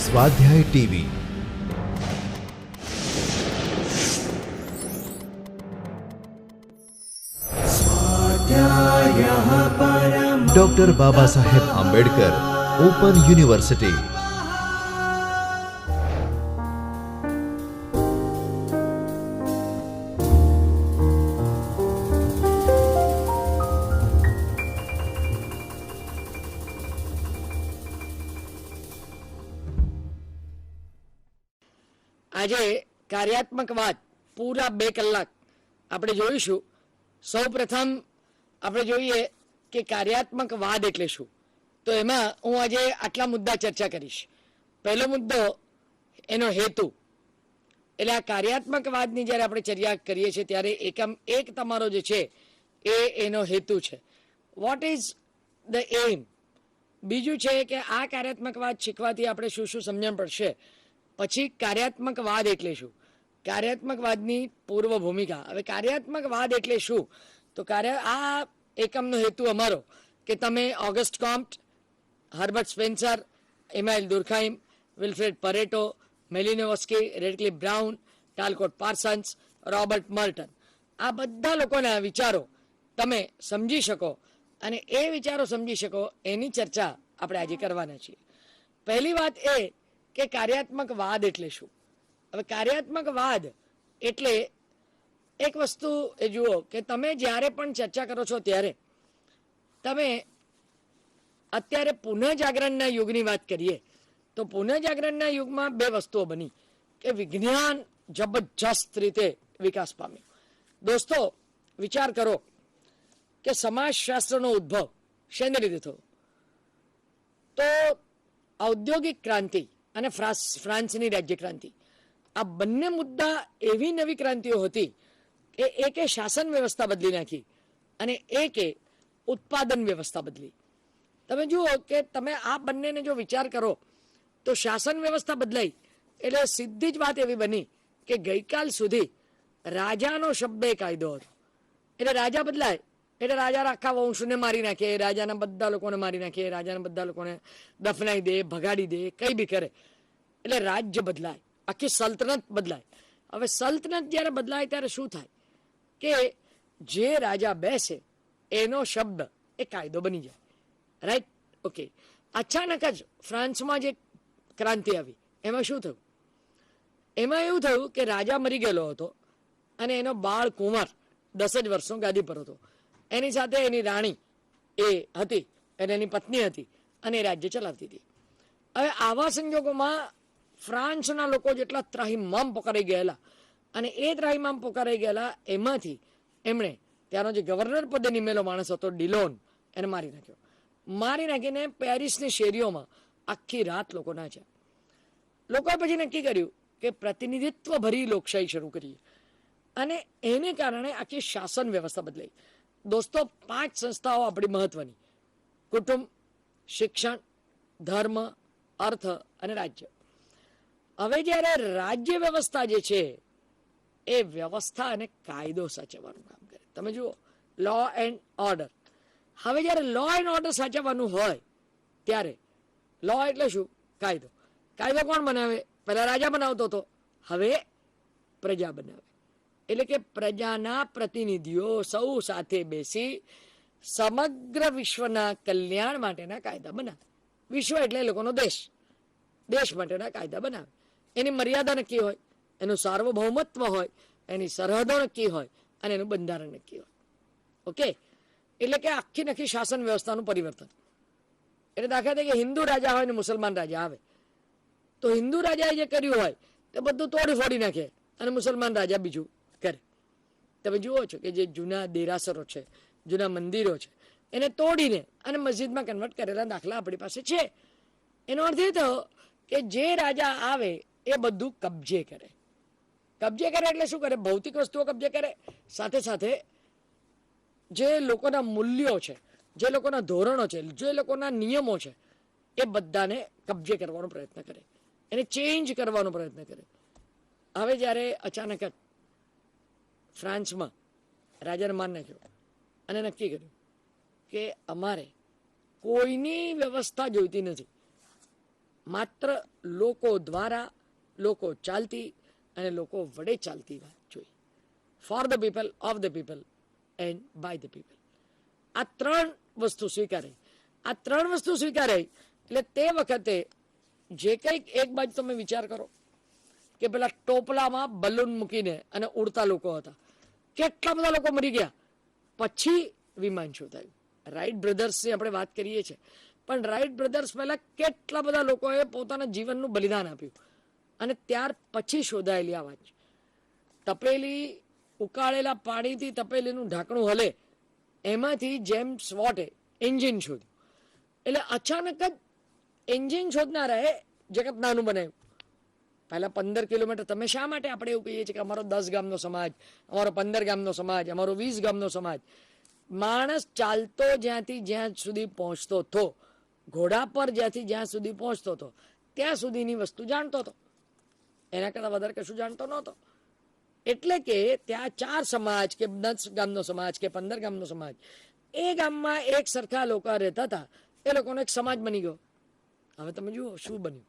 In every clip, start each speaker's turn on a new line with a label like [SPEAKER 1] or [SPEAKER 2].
[SPEAKER 1] स्वाध्याय TV doctor Baba Saheb Ambedkar open university.
[SPEAKER 2] આજે કાર્યાત્મકવાદ પૂરા 2 કલાક આપણે જોઈશું। સૌ પ્રથમ આપણે જોઈએ કે કાર્યાત્મકવાદ એટલે શું। તો એમાં હું આજે આટલા મુદ્દા ચર્ચા કરીશ। પહેલો મુદ્દો એનો હેતુ, એટલે આ કાર્યાત્મકવાદની જ્યારે આપણે ચર્ચા કરીએ છીએ ત્યારે એક તમારો જે છે એનો હેતુ છે, વોટ ઇઝ ધ એમ। બીજું છે કે આ કાર્યાત્મકવાદ શીખવાથી આપણે શું શું સમજણ પડશે। પછી કાર્યાત્મકવાદ એટલે શું, કાર્યાત્મકવાદની પૂર્વ ભૂમિકા। હવે કાર્યાત્મકવાદ એટલે શું, તો આ એકમનો હેતુ અમારો કે તમે Auguste Comte, Herbert Spencer, Emile Durkheim, Vilfredo Pareto, Malinowski, Radcliffe Brown, Talcott Parsons, Robert Merton, આ બધા લોકોના વિચારો તમે સમજી શકો અને એ વિચારો સમજી શકો એની ચર્ચા આપણે આજે કરવાના છીએ। પહેલી વાત એ કે કાર્યાત્મકવાદ એટલે શું। હવે કાર્યાત્મકવાદ એટલે એક વસ્તુ એ જુઓ કે તમે જ્યારે પણ ચર્ચા કરો છો ત્યારે તમે અત્યારે પુનઃજાગરણના યુગની વાત કરીએ તો પુનઃજાગરણના યુગમાં 2 વસ્તુઓ બની કે વિજ્ઞાન જબરજસ્ત રીતે વિકાસ પામ્યો। દોસ્તો વિચાર કરો કે સમાજશાસ્ત્રનો ઉદ્ભવ શેને લીધે થયો, તો ઔદ્યોગિક ક્રાંતિ અને ફ્રાન્સની રાજ્ય ક્રાંતિ, આ બંને મુદ્દા એવી નવી ક્રાંતિઓ હતી કે એકે શાસન વ્યવસ્થા બદલી નાખી અને એકે ઉત્પાદન વ્યવસ્થા બદલી। તમે જુઓ કે તમે આ બંનેને જો વિચાર કરો તો શાસન વ્યવસ્થા બદલાઈ એટલે સીધી જ વાત એવી બની કે ગઈકાલ સુધી રાજાનો શબ્દ એ કાયદો હતો। એટલે રાજા બદલાય એટલે રાજા આખા વંશને મારી નાખે, રાજાના બધા લોકોને મારી નાખે, રાજાના બધા લોકોને દફનાઈ દે, ભગાડી દે, કઈ બી કરે, એટલે રાજ્ય બદલાય, આખી સલ્તનત બદલાય। હવે સલ્તનત જ્યારે બદલાય ત્યારે શું થાય કે જે રાજા બેસે એનો શબ્દ એ કાયદો બની જાય, રાઈટ? ઓકે, અચાનક જ ફ્રાન્સમાં જે ક્રાંતિ આવી એમાં શું થયું, એમાં એવું થયું કે રાજા મરી ગયેલો હતો અને એનો બાળ કુંવર 10 જ વર્ષનો ગાદી પર હતો, એની સાથે એની રાણી એ હતી અને એની પત્ની હતી અને એ રાજ્ય ચલાવતી હતી। હવે આવા સંજોગોમાં ફ્રાન્સના લોકો જેટલા ત્રાહિમામ પોકારાઈ ગયેલા અને એ ત્રાહિમામ પોકારાઈ ગયેલા એમાંથી એમણે ત્યાંનો જે ગવર્નર પદે નિમેલો માણસ હતો ડિલોન, એને મારી નાખ્યો। મારી નાખીને પેરિસની શેરીઓમાં આખી રાત લોકો નાચ્યા। લોકોએ પછી નક્કી કર્યું કે પ્રતિનિધિત્વ ભરી લોકશાહી શરૂ કરીએ અને એને કારણે આખી શાસન વ્યવસ્થા બદલાઈ। દોસ્તો 5 સંસ્થાઓ આપણી મહત્વની: કુટુંબ, શિક્ષણ, ધર્મ, અર્થ અને રાજ્ય। હવે જ્યારે રાજ્ય વ્યવસ્થા જે છે એ વ્યવસ્થા અને કાયદો સાચવવાનું કામ કરે। તમે જુઓ, લો એન્ડ ઓર્ડર। હવે જ્યારે લો એન્ડ ઓર્ડર સાચવવાનું હોય ત્યારે લો એટલે શું? કાયદો। કાયદો કોણ બનાવે? પહેલા રાજા બનાવતો હતો, હવે પ્રજા બનાવે। એટલે કે પ્રજાના પ્રતિનિધિઓ સૌ સાથે બેસી સમગ્ર વિશ્વના કલ્યાણ માટેના કાયદા બનાવે। વિશ્વ એટલે એ લોકોનો દેશ, દેશ માટેના કાયદા બનાવે। એની મર્યાદા નક્કી હોય, એનું સાર્વભૌમત્વ હોય, એની સરહદો નક્કી હોય અને એનું બંધારણ નક્કી હોય। ઓકે, એટલે કે આખી શાસન વ્યવસ્થાનું પરિવર્તન। એટલે દાખલા તરીકે હિન્દુ રાજા હોય ને મુસલમાન રાજા આવે તો હિન્દુ રાજાએ જે કર્યું હોય તે બધું તોડી ફોડી નાખે અને મુસલમાન રાજા બીજું કરે। તમે જુઓ છો કે જે જૂના દેરાસરો છે, જૂના મંદિરો છે, એને તોડીને અને મસ્જિદમાં કન્વર્ટ કરેલા દાખલા આપણી પાસે છે। એનો અર્થ એ થયો કે જે રાજા આવે એ બધું કબજે કરે। કબજે કરે એટલે શું કરે? ભૌતિક વસ્તુઓ કબજે કરે, સાથે સાથે જે લોકોના મૂલ્યો છે, જે લોકોના ધોરણો છે, જે લોકોના નિયમો છે એ બધાને કબજે કરવાનો પ્રયત્ન કરે, એને ચેન્જ કરવાનો પ્રયત્ન કરે। હવે જ્યારે અચાનક જ ફ્રાન્સમાં રાજાને માર નાખ્યો અને નક્કી કર્યું કે અમારે કોઈની વ્યવસ્થા જોઈતી નથી, માત્ર લોકો દ્વારા, લોકો ચાલતી અને લોકો વડે ચાલતી વાત જોઈએ. For the people, of the people and by the people. આ ત્રણ વસ્તુ સ્વીકારાય. આ ત્રણ વસ્તુ સ્વીકારાય એટલે તે વખતે જે કંઈક એક બાજુ તમે વિચાર કરો કે પેલા ટોપલામાં બલૂન મૂકીને અને ઉડતા લોકો હતા, કેટલા બધા લોકો મરી ગયા, પછી વિમાન શોધાયું. રાઈટ બ્રધર્સની આપણે વાત કરીએ છીએ, પણ રાઈટ બ્રધર્સ પહેલા કેટલા બધા લોકોએ પોતાના જીવનનું બલિદાન આપ્યું અને ત્યાર પછી શોધાયેલી આ વાત છે. તપેલી, ઉકાળેલા પાણીથી તપેલીનું ઢાંકણું હલે, એમાંથી જેમ્સ વોટે એન્જિન શોધ્યું. એટલે અચાનક જ એન્જિન શોધનારાએ જગત નાનું બનાવ્યું. પહેલા 15 કિલોમીટર, તમે શા માટે આપણે એવું કહીએ છીએ કે અમારો 10 ગામનો સમાજ, અમારો 15 ગામનો સમાજ, અમારો 20 ગામનો સમાજ. માણસ ચાલતો જ્યાંથી જ્યાં સુધી પહોંચતો હતો, ઘોડા પર જ્યાંથી જ્યાં સુધી પહોંચતો હતો, ત્યાં સુધીની વસ્તુ જાણતો હતો. એના કરતાં વધારે કશું જાણતો નહોતો. એટલે કે ત્યાં 4 સમાજ કે 10 ગામનો સમાજ કે 15 ગામનો સમાજ, એ ગામમાં એક સરખા લોકો રહેતા હતા, એ લોકોનો એક સમાજ બની ગયો. હવે તમે જુઓ શું બન્યું.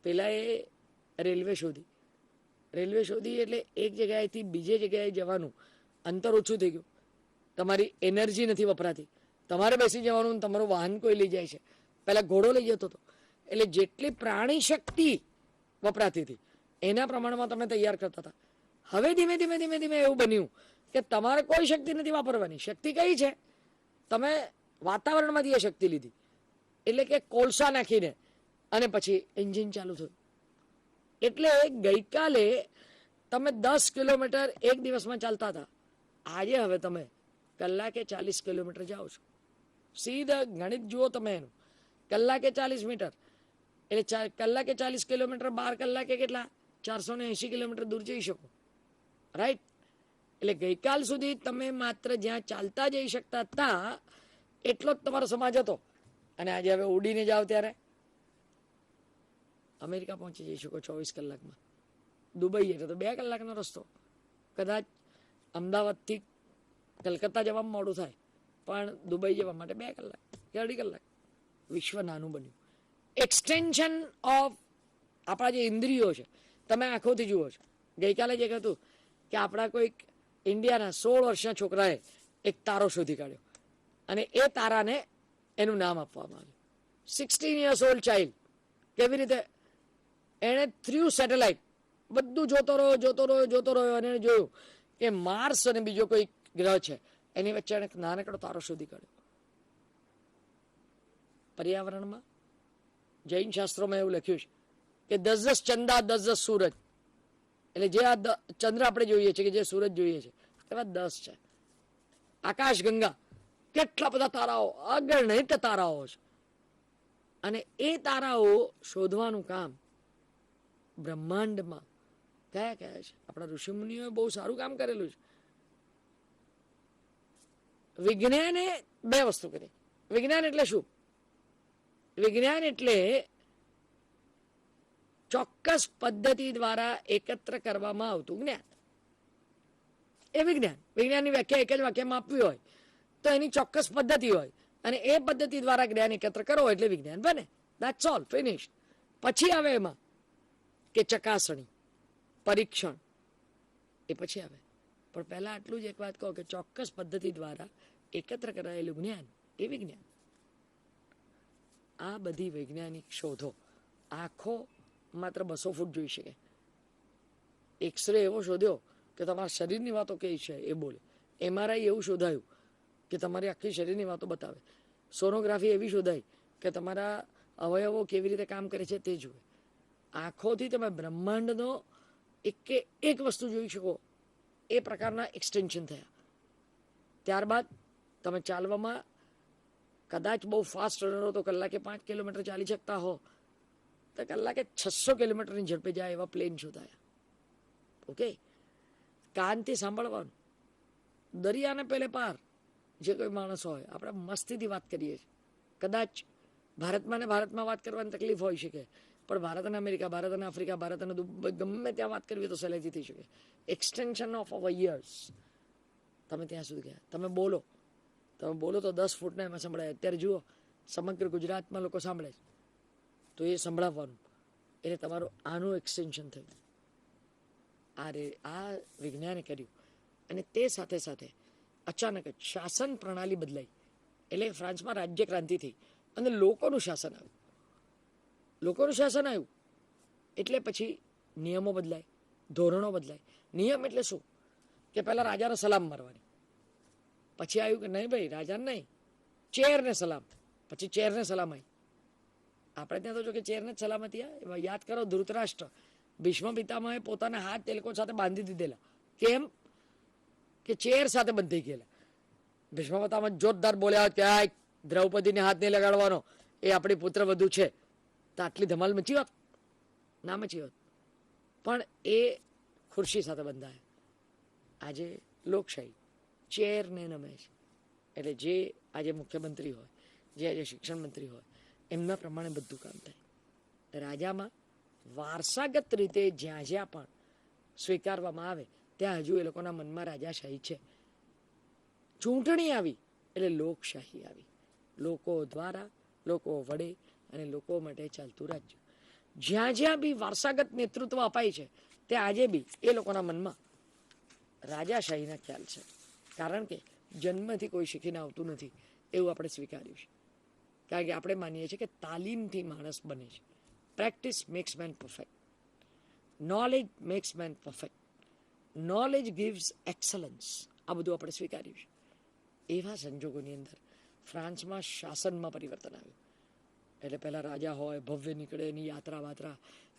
[SPEAKER 2] પેલા એ રેલવે શોધી, રેલવે શોધી એટલે એક જગ્યાએથી બીજે જગ્યાએ જવાનું અંતર ઓછું થઈ ગયું. તમારી એનર્જી નથી વપરાતી, તમારે બેસી જવાનું, તમારું વાહન કોઈ લઈ જાય છે. પહેલાં ઘોડો લઈ જતો હતો, એટલે જેટલી પ્રાણી શક્તિ વપરાતી હતી એના પ્રમાણમાં તમે તૈયાર કરતા હતા. હવે ધીમે ધીમે ધીમે ધીમે એવું બન્યું કે તમારે કોઈ શક્તિ નથી વાપરવાની. શક્તિ કઈ છે? તમે વાતાવરણમાંથી એ શક્તિ લીધી, એટલે કે કોલસા નાખીને, અને પછી એન્જિન ચાલુ થયું. એટલે ગઈકાલે તમે 10 કિલોમીટર એક દિવસમાં ચાલતા હતા, આજે હવે તમે કલાકે 40 કિલોમીટર જાઓ છો. સીધા ગણિત જુઓ તમે એનું. કલાકે 40 મીટર એટલે કલાકે 40 કિલોમીટર, 12 કલાકે કેટલા? 480 કિલોમીટર દૂર જઈ શકો. રાઈટ? એટલે ગઈકાલ સુધી તમે માત્ર જ્યાં ચાલતા જઈ શકતા હતા એટલો જ તમારો સમાજ હતો, અને આજે હવે ઉડીને જાઓ ત્યારે અમેરિકા પહોંચી જઈ શકો 24 કલાકમાં. દુબઈ એટલે તો 2 કલાકનો રસ્તો. કદાચ અમદાવાદથી કલકત્તા જવામાં મોડું થાય, પણ દુબઈ જવા માટે 2 કલાક કે 2.5 કલાક. વિશ્વ નાનું બન્યું. એક્સટેન્શન ઓફ આપણા જે ઇન્દ્રિયો છે, તમે આંખોથી જુઓ છો. ગઈકાલે જે હતું કે આપણા કોઈક ઇન્ડિયાના 16 વર્ષના છોકરાએ એક તારો શોધી કાઢ્યો અને એ તારાને એનું નામ આપવામાં આવ્યું. 16 years old child. કેવી રીતે? એણે થ્રુ સેટેલાઇટ બધું જોતો રહ્યો અને એણે જોયું કે માર્સ અને બીજો કોઈ ગ્રહ છે, એની વચ્ચે એણે નાનકડો તારો શોધી કાઢ્યો. પર્યાવરણમાં જૈન શાસ્ત્રોમાં એવું લખ્યું છે કે 10 ચંદા 10 સૂરજ. એટલે જે આ ચંદ્ર આપણે જોઈએ છીએ, કે જે સૂરજ જોઈએ છે, એવા 10 છે. આકાશ ગંગા, કેટલા બધા તારાઓ, અગણિત તારાઓ છે. અને એ તારાઓ શોધવાનું કામ બ્રહ્માંડમાં કયા કયા છે? આપણા ઋષિમુનિઓએ બહુ સારું કામ કરેલું છે. વિજ્ઞાને 2 વસ્તુ કરી. વિજ્ઞાન એટલે શું? વિજ્ઞાન એટલે ચોક્કસ પદ્ધતિ દ્વારા એકત્ર કરવામાં આવતું જ્ઞાન. એ વિજ્ઞાન. વિજ્ઞાનની વ્યાખ્યા એક જ વાક્યમાં આપવી હોય તો એની ચોક્કસ પદ્ધતિ હોય, અને એ પદ્ધતિ દ્વારા જ્ઞાન એકત્ર કરો એટલે વિજ્ઞાન બને. That's all, finish. પછી આવે એમાં કે ચકાસણી, પરીક્ષણ, એ પછી આવે. પણ પહેલા આટલું જ એક વાત કહો કે ચોક્કસ પદ્ધતિ દ્વારા એકત્ર કરાયેલું જ્ઞાન એ વિજ્ઞાન. આ બધી વૈજ્ઞાનિક શોધો આખો માત્ર 200 ફૂટ જોઈ શકે. એક્સરે એવો શોધ્યો કે તમારા શરીરની વાતો કઈ છે એ બોલે. MRI એવું શોધાયું કે તમારી આખી શરીરની વાતો બતાવે. સોનોગ્રાફી એવી શોધાઈ કે તમારા અવયવો કેવી રીતે કામ કરે છે તે જુએ. આંખોથી તમે બ્રહ્માંડનો એક વસ્તુ જોઈ શકો, એ પ્રકારના એક્સટેન્શન થયા. ત્યારબાદ તમે ચાલવામાં કદાચ બહુ ફાસ્ટ રનરો તો કલાકે 5 કિલોમીટર ચાલી શકતા હો, તો કલાકે 600 કિલોમીટરની ઝડપે જાય એવા પ્લેન શોધાયા. ઓકે, કાનથી સાંભળવાનું. દરિયાને પેલે પાર જે કોઈ માણસ હોય, આપણે મસ્તીથી વાત કરીએ છીએ. કદાચ ભારતમાં ને ભારતમાં વાત કરવાની તકલીફ હોઈ શકે, પણ ભારત અને અમેરિકા, ભારત અને આફ્રિકા, ભારત અને દુબઈ, ગમે ત્યાં વાત કરવી તો સહેલાઈથી થઈ શકે. Extension of our years. તમે ત્યાં સુધી ગયા. તમે બોલો તો 10 ફૂટના એમાં સંભળાય. અત્યારે જુઓ સમગ્ર ગુજરાતમાં લોકો સાંભળે છે. તો એ સંભળાવવાનું, એટલે તમારું આનું એક્સટેન્શન થયું. આ વિજ્ઞાને કર્યું. અને તે સાથે સાથે અચાનક જ શાસન પ્રણાલી બદલાઈ. એટલે ફ્રાન્સમાં રાજ્ય ક્રાંતિ થઈ અને લોકોનું શાસન આવ્યું. લોકોનું શાસન આવ્યું એટલે પછી નિયમો બદલાય, ધોરણો બદલાય. નિયમ એટલે શું? કે પહેલાં રાજાને સલામ મારવાની. પછી આવ્યું કે નહીં ભાઈ, રાજાને નહીં, ચેરને સલામ. પછી ચેરને સલામ આવી. આપણે ત્યાં તો જો કે ચેરને જ સલામ હતી. એમાં યાદ કરો, ધૃતરાષ્ટ્ર ભીષ્મ પિતામહે પોતાના હાથ તે લોકો સાથે બાંધી દીધેલા. કેમ? કે ચેર સાથે બંધાઈ ગયેલા. ભીષ્મ પિતામહ જોરદાર બોલ્યા કે આ દ્રૌપદીને હાથ નહીં લગાડવાનો, એ આપણી પુત્ર વધુ છે. તો આટલી ધમાલ મચી હોત? ના મચી હોત. પણ એ ખુરશી સાથે બંધાય. આજે લોકશાહી ચેરને નમે છે. એટલે જે આજે મુખ્યમંત્રી હોય, જે આજે શિક્ષણ મંત્રી હોય, એમના પ્રમાણે બધું કામ થાય. રાજામાં વારસાગત રીતે જ્યાં જ્યાં પણ સ્વીકારવામાં આવે ત્યાં હજુ એ લોકોના મનમાં રાજાશાહી છે. ચૂંટણી આવી એટલે લોકશાહી આવી. લોકો દ્વારા, લોકો વડે અને લોકો માટે ચાલતું રાજ્ય. જ્યાં જ્યાં બી વારસાગત નેતૃત્વ અપાય છે ત્યાં આજે બી એ લોકોના મનમાં રાજાશાહીના ખ્યાલ છે. કારણ કે જન્મથી કોઈ શીખીને આવતું નથી એવું આપણે સ્વીકાર્યું છે. કારણ કે આપણે માનીએ છીએ કે તાલીમથી માણસ બને છે. Practice makes man perfect. Knowledge makes man perfect. Knowledge gives excellence. આ બધું આપણે સ્વીકાર્યું છે. એવા સંજોગોની અંદર ફ્રાન્સમાં શાસનમાં પરિવર્તન આવ્યું. એટલે પહેલાં રાજા હોય, ભવ્ય નીકળે, એની યાત્રા વાત્રા,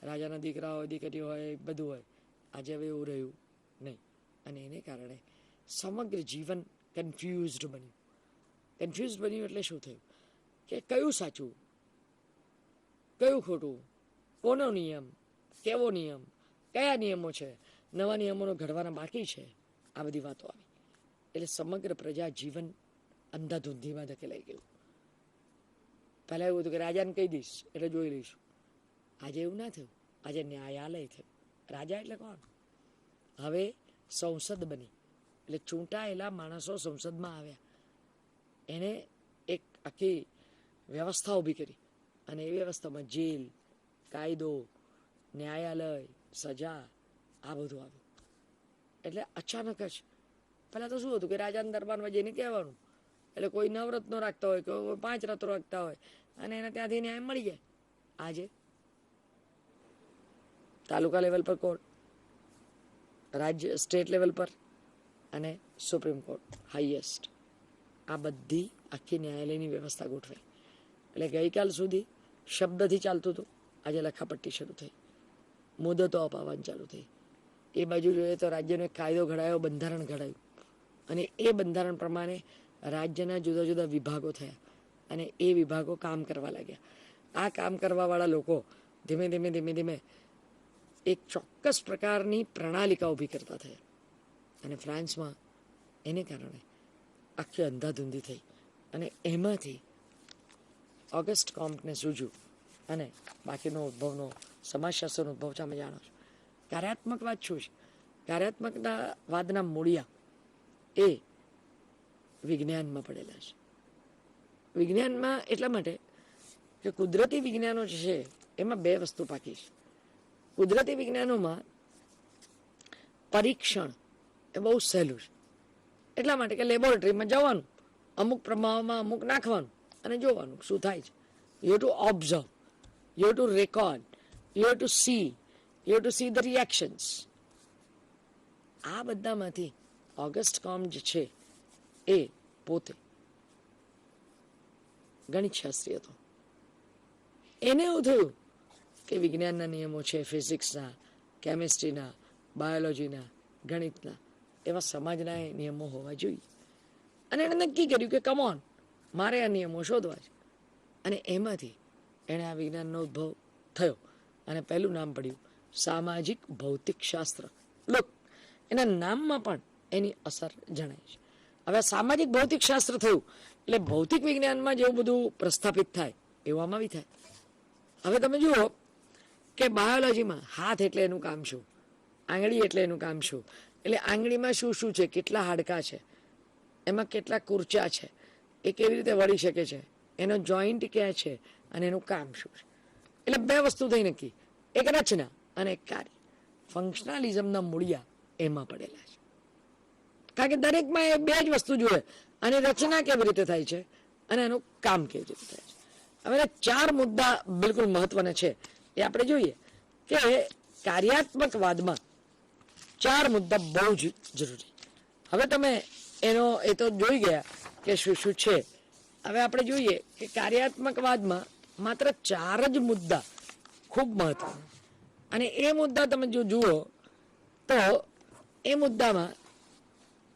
[SPEAKER 2] રાજાના દીકરા હોય, દીકરી હોય, બધું હોય. આજે હવે એવું રહ્યું નહીં. અને એને કારણે સમગ્ર જીવન કન્ફ્યુઝડ બન્યું. કન્ફ્યુઝડ બન્યું એટલે શું થયું? કે કયું સાચું, કયું ખોટું, કોનો નિયમ, કેવો નિયમ, કયા નિયમો છે, નવા નિયમોનો ઘડવાના બાકી છે, આ બધી વાતો આવી. એટલે સમગ્ર પ્રજા જીવન અંધાધૂંધીમાં ધકેલાઈ ગયું. પહેલાં એવું હતું કે રાજાને કહી દઈશ એટલે જોઈ લઈશું. આજે એવું ના થયું. આજે ન્યાયાલય થયું. રાજા એટલે કોણ? હવે સંસદ બની. એટલે ચૂંટાયેલા માણસો સંસદમાં આવ્યા. એને એક આખી વ્યવસ્થા ઊભી કરી. અને એ વ્યવસ્થામાં જેલ, કાયદો, ન્યાયાલય, સજા, આ બધું આવ્યું. એટલે અચાનક જ પહેલાં તો શું હતું કે રાજાના દરબારમાં જઈને કહેવાનું. એટલે કોઈ 9 રત્નો રાખતા હોય, કોઈ 5 રત્નો રાખતા હોય અને એને ત્યાંથી ન્યાય મળી જાય. આજે તાલુકા લેવલ પર કોર્ટ, રાજ્ય સ્ટેટ લેવલ પર અને સુપ્રીમ કોર્ટ હાઈએસ્ટ, આ બધી આખી ન્યાયાલયની વ્યવસ્થા ગોઠવાઈ. એટલે ગઈકાલ સુધી શબ્દથી ચાલતું હતું, આજે લખાપટ્ટી શરૂ થઈ, મુદતો અપાવવાની ચાલુ થઈ. એ બાજુ જોઈએ તો રાજ્યનો એક કાયદો ઘડાયો, બંધારણ ઘડાયું અને એ બંધારણ પ્રમાણે રાજ્યના જુદા જુદા વિભાગો થયા અને એ વિભાગો કામ કરવા લાગ્યા. આ કામ કરવાવાળા લોકો ધીમે ધીમે ધીમે ધીમે એક ચોક્કસ પ્રકારની પ્રણાલિકા ઊભી કરતા થયા. અને ફ્રાન્સમાં એને કારણે આખી અંધાધૂંધી થઈ અને એમાંથી ઓગસ્ટ કોમ્ટને સૂઝ્યું અને બાકીનો ઉદ્ભવનો સમાજશાસ્ત્રનો ઉદ્ભવ તમે જાણો છો. કાર્યાત્મકવાદ શું છે? કાર્યાત્મકના વાદના મૂળિયા એ વિજ્ઞાનમાં પડેલા છે. વિજ્ઞાનમાં એટલા માટે કે કુદરતી વિજ્ઞાનો જે છે એમાં 2 વસ્તુ પાકી છે. કુદરતી વિજ્ઞાનોમાં પરીક્ષણ એ બહુ સહેલું છે. એટલા માટે કે લેબોરેટરીમાં જવાનું, અમુક પ્રમાણમાં અમુક નાખવાનું અને જોવાનું શું થાય છે. You have to observe, you have to record, you have to see the reactions. આ બધામાંથી ઓગસ્ટ કોમ્ટ જે છે એ પોતે ગણિતશાસ્ત્રી હતો. એને એવું થયું કે વિજ્ઞાનના નિયમો છે, ફિઝિક્સના, કેમિસ્ટ્રીના, બાયોલોજીના, ગણિતના, એવા સમાજના એ નિયમો હોવા જોઈએ. અને એણે નક્કી કર્યું કે કમોન, મારે આ નિયમો શોધવા છે. અને એમાંથી એણે આ વિજ્ઞાનનો ઉદ્ભવ થયો અને પહેલું નામ પડ્યું સામાજિક ભૌતિક શાસ્ત્ર. લોક એના નામમાં પણ એની અસર જણાય છે. હવે સામાજિક ભૌતિક શાસ્ત્ર થયું એટલે ભૌતિક વિજ્ઞાનમાં જેવું બધું પ્રસ્થાપિત થાય એવું આમાં બી થાય. હવે તમે જુઓ કે બાયોલોજીમાં હાથ એટલે એનું કામ શું, આંગળી એટલે એનું કામ શું, એટલે આંગળીમાં શું શું છે, કેટલા હાડકાં છે, એમાં કેટલા કુરચા છે, એ કેવી રીતે વળી શકે છે, એનો જોઈન્ટ ક્યાં છે અને એનું કામ શું છે. એટલે બે વસ્તુ થઈ નક્કી, એક રચના અને એક કાર્ય. ફંક્શનાલિઝમના મૂળિયા એમાં પડેલા છે, કારણ કે દરેકમાં એ બે જ વસ્તુ જોઈએ, અને રચના કેવી રીતે થાય છે અને એનું કામ કેવી રીતે થાય છે. હવે ચાર મુદ્દા બિલકુલ મહત્વના છે એ આપણે જોઈએ કે કાર્યાત્મકવાદમાં ચાર મુદ્દા બહુ જ જરૂરી. હવે તમે એ તો જોઈ ગયા કે શું શું છે. હવે આપણે જોઈએ કે કાર્યાત્મકવાદમાં માત્ર ચાર જ મુદ્દા ખૂબ મહત્વના, અને એ મુદ્દા તમે જો જુઓ તો એ મુદ્દામાં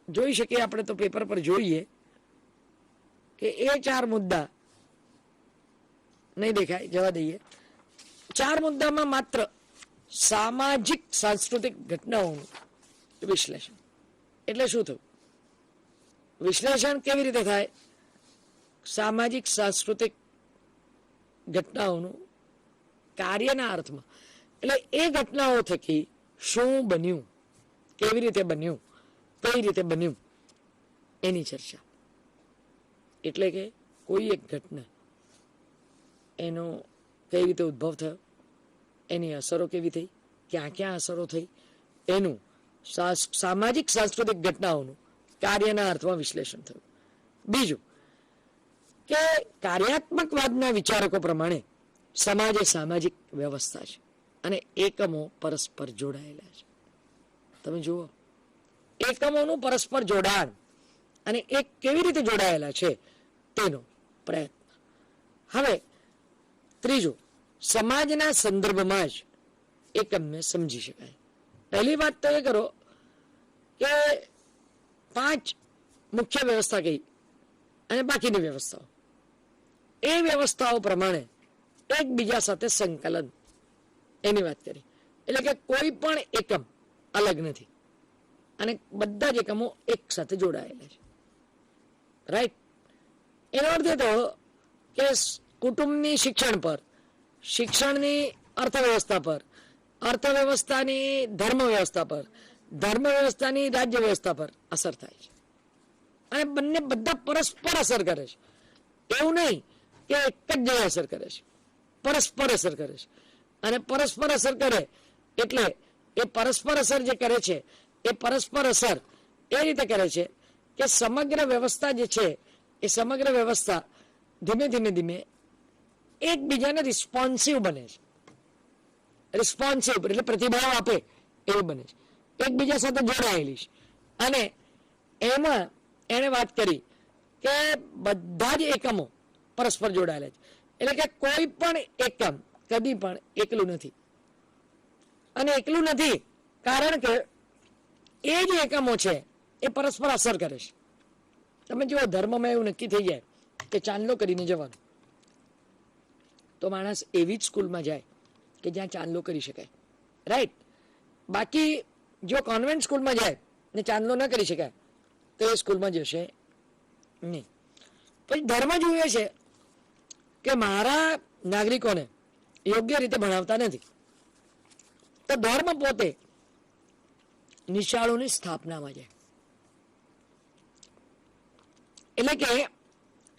[SPEAKER 2] જોઈ શકીએ આપણે, તો પેપર પર જોઈએ કે એ ચાર મુદ્દા નહીં દેખાય, જવા દઈએ. ચાર મુદ્દામાં માત્ર સામાજિક સાંસ્કૃતિક ઘટનાઓનું વિશ્લેષણ. એટલે શું થયું? વિશ્લેષણ કેવી રીતે થાય? સામાજિક સાંસ્કૃતિક ઘટનાઓનું કાર્યના અર્થમાં, એટલે એ ઘટનાઓ થકી શું બન્યું, કેવી રીતે બન્યું, કઈ રીતે બન્યું, એની ચર્ચા. એટલે કે કોઈ એક ઘટના, એનો કઈ રીતે ઉદ્ભવ થયો, એની અસરો કેવી થઈ, ક્યાં ક્યાં અસરો થઈ, એનું સામાજિક સાંસ્કૃતિક ઘટનાઓનું કાર્યના અર્થમાં વિશ્લેષણ થયું. બીજું કે કાર્યાત્મકવાદના વિચારકો પ્રમાણે સમાજ એ સામાજિક વ્યવસ્થા છે અને એકમો પરસ્પર જોડાયેલા છે. તમે જુઓ, એકમોનું પરસ્પર જોડાણ અને એક કેવી રીતે જોડાયેલા છે તેનો પ્રયત્ન. હવે ત્રીજું, સમાજના સંદર્ભમાં જ એકમને સમજી શકાય. પહેલી વાત તો એ કરો કે 5 મુખ્ય વ્યવસ્થા કહી અને બાકીની વ્યવસ્થાઓ, એ વ્યવસ્થાઓ પ્રમાણે એકબીજા સાથે સંકલન, એની વાત કરી. એટલે કે કોઈ પણ એકમ અલગ નથી અને બધા જ એકમો એક સાથે જોડાયેલા છે. રાઈટ? એનો અર્થ એ થયો કે કુટુંબની શિક્ષણ પર, શિક્ષણની અર્થવ્યવસ્થા પર, અર્થવ્યવસ્થાની ધર્મ વ્યવસ્થા પર, ધર્મ વ્યવસ્થાની રાજ્ય વ્યવસ્થા પર અસર થાય છે, અને બંને બધા પરસ્પર અસર કરે છે. એવું નહીં કે એક જ જગ્યાએ અસર કરે છે, પરસ્પર અસર કરે છે. અને પરસ્પર અસર કરે એટલે એ પરસ્પર અસર જે કરે છે એ પરસ્પર અસર એ રીતે કરે છે કે સમગ્ર વ્યવસ્થા જે છે એ સમગ્ર વ્યવસ્થા ધીમે ધીમે ધીમે એકબીજાને રિસ્પોન્સિવ બને છે. રિસ્પોન્સિવ એટલે પ્રતિભાવ આપે એવું બને છે, એકબીજા સાથે જોડાયેલી છે. અને એમાં એણે વાત કરી કે બધા જ એકમો પરસ્પર જોડાયેલા છે. એટલે કે કોઈ પણ એકમ કદી પણ એકલું નથી. અને એકલું નથી કારણ કે એ જે એકમો છે એ પરસ્પર અસર કરે છે. તમે જુઓ, ધર્મમાં એવું નક્કી થઈ જાય કે ચાંદલો કરીને જવાનું, તો માણસ એવી જ સ્કૂલમાં જાય કે જ્યાં ચાંદલો કરી શકાય. રાઈટ? બાકી જો કોન્વેન્ટ સ્કૂલમાં જાય ને ચાંદલો ન કરી શકાય તો એ સ્કૂલમાં જશે નહીં. પછી ધર્મ જોઈએ છે કે મારા નાગરિકોને યોગ્ય રીતે ભણાવતા નથી, તો ધર્મ પોતે નિશાળોની સ્થાપનામાં જાય. એટલે કે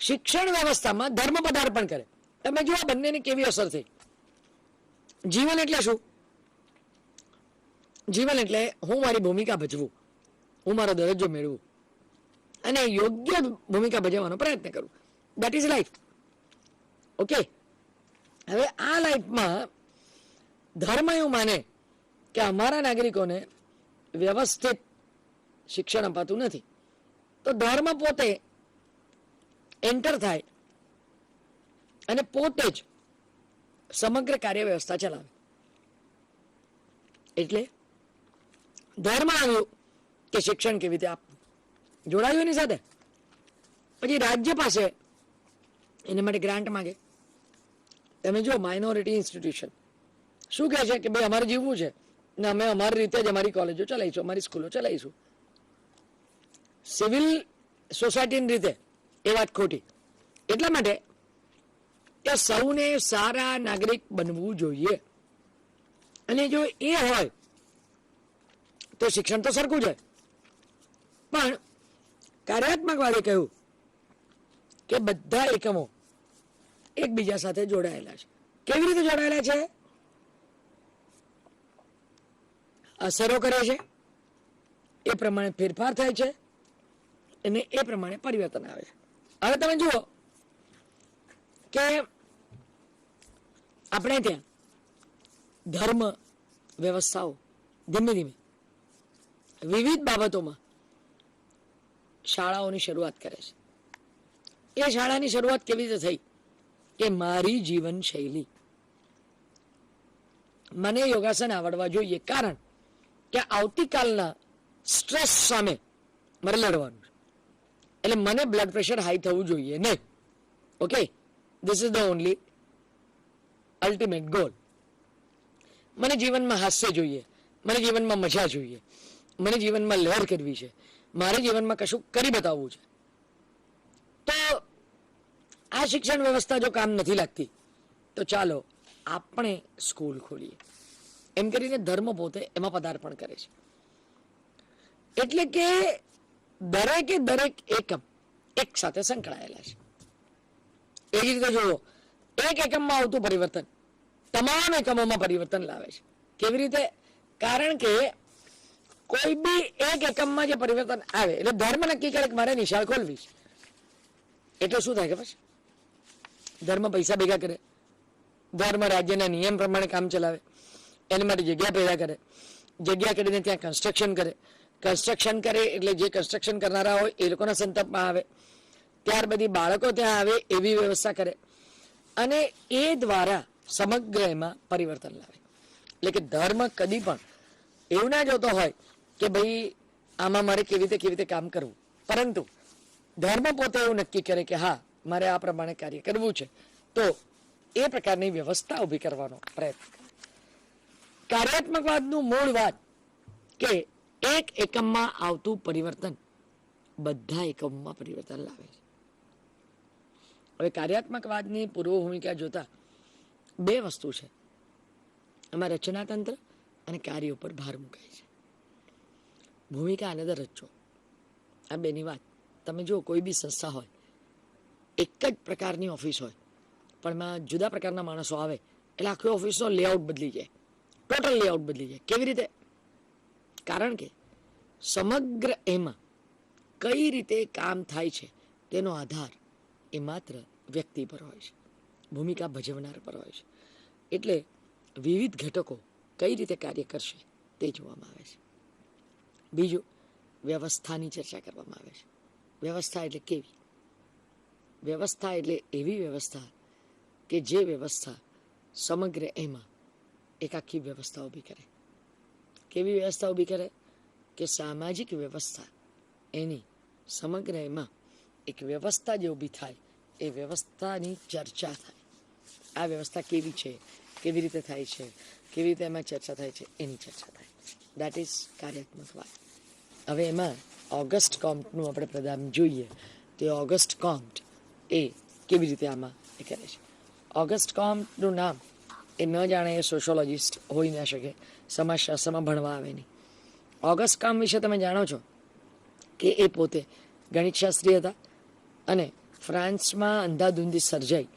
[SPEAKER 2] શિક્ષણ વ્યવસ્થામાં ધર્મ પદાર્પણ કરે. તમે જુઓ બંનેની કેવી અસર થઈ. જીવન એટલે શું? જીવન એટલે હું મારી ભૂમિકા ભજવું, હું મારો દરજ્જો મેળવું અને યોગ્ય ભૂમિકા ભજવવાનો પ્રયત્ન કરું. That is life. ઓકે? હવે આ લાઈફમાં ધર્મ એવું માને કે અમારા નાગરિકોને વ્યવસ્થિત શિક્ષણ અપાતું નથી, તો ધર્મ પોતે એન્ટર થાય અને પોતે જ સમગ્ર કાર્ય વ્યવસ્થા ચલાવે. એટલે ધર્મ આવ્યું કે શિક્ષણ કેવી રીતે આપવું, જોડાયું એની સાથે. પછી રાજ્ય પાસે એના માટે ગ્રાન્ટ માંગે. તમે જો, માઇનોરિટી ઇન્સ્ટિટ્યુશન શું કહે છે કે ભાઈ અમારે જીવવું છે ને અમે અમારી રીતે જ અમારી કોલેજો ચલાવીશું, અમારી સ્કૂલો ચલાવીશું. સિવિલ સોસાયટીની રીતે એ વાત ખોટી. એટલા માટે કે સૌને સારા નાગરિક બનવું જોઈએ, અને જો એ હોય તો શિક્ષણ તો સરખું છે. પણ કાર્યાત્મકવાદે કહ્યું કે બધા એકમો એકબીજા સાથે જોડાયેલા છે. કેવી રીતે જોડાયેલા છે? અસરો કરે છે, એ પ્રમાણે ફેરફાર થાય છે અને એ પ્રમાણે પરિવર્તન આવે છે. હવે તમે જુઓ કે આપણે ત્યાં ધર્મ વ્યવસ્થાઓ ધીમે ધીમે વિવિધ બાબતોમાં શાળાઓની શરૂઆત કરે છે. એ શાળાની શરૂઆત કેવી રીતે થઈ કે મારી જીવન શૈલી, મને યોગાસન આવડવા જોઈએ, કારણ કે આવતીકાલના સ્ટ્રેસ સામે મારે લડવાનું છે. એટલે મને બ્લડ પ્રેશર હાઈ થવું જોઈએ નહીં. Okay, this is the only ultimate goal. મને જીવનમાં હાસ્ય જોઈએ, મને જીવનમાં મજા જોઈએ, મને જીવનમાં લહેર કરવી છે, મારે જીવનમાં કશું કરી બતાવવું છે. તો આ શિક્ષણ વ્યવસ્થા જો કામ નથી લાગતી તો ચાલો આપણે સ્કૂલ ખોલીએ, એમ કરીને ધર્મ પોતે એમાં પદાર્પણ કરે છે. એટલે કે દરેકે દરેક એકમ એક સાથે સંકળાયેલા છે. એ જ રીતે જુઓ, એક એકમમાં આવતું પરિવર્તન તમામ એકમોમાં પરિવર્તન લાવે છે. કેવી રીતે? કારણ કે કોઈ બી એક એકમમાં જે પરિવર્તન આવે એટલે ધર્મ નક્કી કરે કે મારે નિશાળ ખોલવી છે. એટલે શું થાય ખબર છે? ધર્મ પૈસા ભેગા કરે, ધર્મ રાજ્યના નિયમ પ્રમાણે કામ ચલાવે, એના માટે જગ્યા પેદા કરે, જગ્યા કરીને ત્યાં કન્સ્ટ્રક્શન કરે, કન્સ્ટ્રક્શન કરે એટલે જે કન્સ્ટ્રક્શન કરનારા હોય એ લોકોના સંતપમાં આવે, ત્યાર બધી બાળકો ત્યાં આવે એવી વ્યવસ્થા કરે, અને એ દ્વારા સમગ્ર એમાં પરિવર્તન લાવે. એટલે કે ધર્મ કદી પણ એવું ના જોતો હોય કે ભાઈ આમાં મારે કેવી રીતે કામ કરવું, પરંતુ ધર્મ પોતે એવું નક્કી કરે કે હા મારે આ પ્રમાણે કાર્ય કરવું છે, તો એ પ્રકારની વ્યવસ્થા ઊભી કરવાનો પ્રયત્ન કરે. કાર્યાત્મકવાદનું મૂળ વાત કે એક એકમમાં આવતું પરિવર્તન બધા એકમમાં પરિવર્તન લાવે છે. હવે કાર્યાત્મકવાદની પૂર્વ ભૂમિકા જોતા બે વસ્તુ છે. એમાં રચનાતંત્ર અને કાર્ય ઉપર ભાર મુકાય છે. ભૂમિકા અને રચો, આ બેની વાત તમે જો કોઈ બી સંસ્થા હોય, એક જ પ્રકારની ઓફિસ હોય પણ એમાં જુદા પ્રકારના માણસો આવે એટલે આખી ઓફિસનો લેઆઉટ બદલી જાય, ટોટલ લેઆઉટ બદલી જાય. કેવી રીતે? કારણ કે સમગ્ર એમાં કઈ રીતે કામ થાય છે તેનો આધાર એ માત્ર વ્યક્તિ પર હોય છે, ભૂમિકા ભજવનાર પર હોય છે. એટલે વિવિધ ઘટકો કઈ રીતે કાર્ય કરશે તે જોવામાં આવે છે. બીજું, વ્યવસ્થાની ચર્ચા કરવામાં આવે છે. વ્યવસ્થા એટલે કેવી? વ્યવસ્થા એટલે એવી વ્યવસ્થા કે જે વ્યવસ્થા સમગ્ર એમાં એક આખી વ્યવસ્થા ઊભી કરે. કેવી વ્યવસ્થા ઊભી કરે? કે સામાજિક વ્યવસ્થા એની સમગ્ર એમાં એક વ્યવસ્થા જે ઊભી થાય એ વ્યવસ્થાની ચર્ચા થાય. આ વ્યવસ્થા કેવી છે, કેવી રીતે થાય છે, કેવી રીતે એમાં ચર્ચા થાય છે, એની ચર્ચા થાય. દેટ ઇઝ કાર્યાત્મકવાદ. હવે એમાં ઓગસ્ટ કોમ્ટનું આપણે પ્રદાન જોઈએ તો ઓગસ્ટ કોમ્ટ એ કેવી રીતે આમાં એ કરે છે. ઓગસ્ટ કોમ્ટનું નામ એ ન જાણે એ સોશિયોલોજિસ્ટ હોઈ ના શકે, સમાજશાસ્ત્રમાં ભણવા આવે નહીં. ઓગસ્ટ કોમ્ટ વિશે તમે જાણો છો કે એ પોતે ગણિતશાસ્ત્રી હતા અને ફ્રાન્સમાં અંધાધૂંધી સર્જાઈ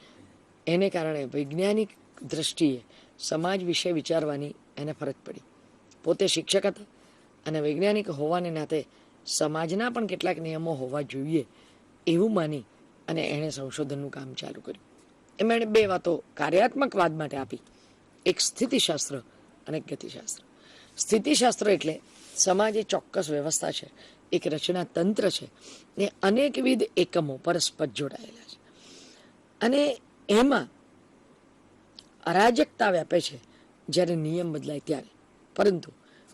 [SPEAKER 2] એને કારણે વૈજ્ઞાનિક દ્રષ્ટિએ સમાજ વિશે વિચારવાની એને ફરજ પડી. પોતે શિક્ષક હતા અને વૈજ્ઞાનિક હોવાને નાતે સમાજના પણ કેટલાક નિયમો હોવા જોઈએ એવું માની અને એણે સંશોધનનું કામ ચાલુ કર્યું. એમાં એણે બે વાતો કાર્યાત્મકવાદ માટે આપી, એક સ્થિતિશાસ્ત્ર અને એક ગતિશાસ્ત્ર. સ્થિતિશાસ્ત્ર એટલે સમાજ એ ચોક્કસ વ્યવસ્થા છે, એક રચના તંત્ર છે ને અનેકવિધ એકમો પરસ્પર જોડાયેલા છે અને એમાં અરાજકતા વ્યાપે છે જ્યારે નિયમ બદલાય ત્યારે. પરંતુ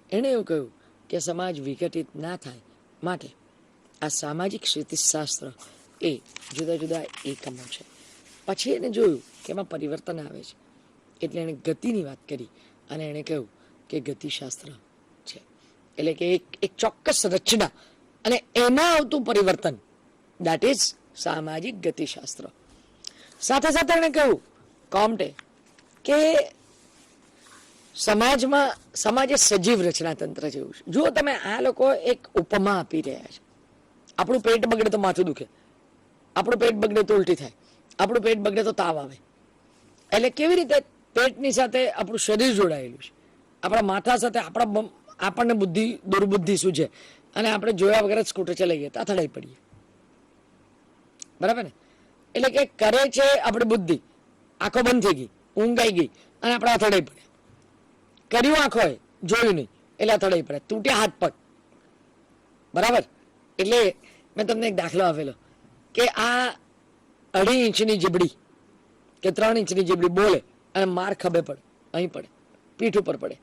[SPEAKER 2] એણે એવું કહ્યું કે સમાજ વિઘટિત ના થાય માટે આ સામાજિક સ્થિતિશાસ્ત્ર એ જુદા જુદા એકમો છે. પછી એને જોયું કે એમાં પરિવર્તન આવે છે એટલે એણે ગતિની વાત કરી અને એણે કહ્યું કે ગતિશાસ્ત્ર છે. એટલે કે એક ચોક્કસ રચના અને એમાં આવતું પરિવર્તન, દેટ ઇઝ સામાજિક ગતિશાસ્ત્ર. સાથે સાથે એણે કહ્યું કોમ્ટે કે સમાજ એ સજીવ રચના તંત્ર જેવું છે. જુઓ તમે, આ લોકો એક ઉપમા આપી રહ્યા છે. આપણું પેટ બગડે તો માથું દુખે, આપણું પેટ બગડે તો ઉલટી થાય, આપણું પેટ બગડે તો તાવ આવે. એટલે કેવી રીતે પેટની સાથે આપણું શરીર જોડાયેલું છે, આપણા માથા સાથે આપણને બુદ્ધિ દુર્બુદ્ધિ શું છે, અને આપણે જોયા વગર જ સ્કૂટર ચલાવીએ તો અથડાઈ પડીએ, બરાબર ને? એટલે કે કરે છે આપણી બુદ્ધિ, આંખો બંધ થઈ ગઈ, ઊંઘ આવી ગઈ અને આપણે અથડાઈ પડે, કર્યું આંખોએ જોયું નહીં એટલે અથડાઈ પડે, તૂટ્યા હાથ પગ, બરાબર? એટલે મેં તમને એક દાખલો આપેલો કે આ 2.5 ઇંચની જીબડી કે 3 ઇંચની જીબડી બોલે અને માર ખભે પડે, અહીં પડે, પીઠ ઉપર પડે.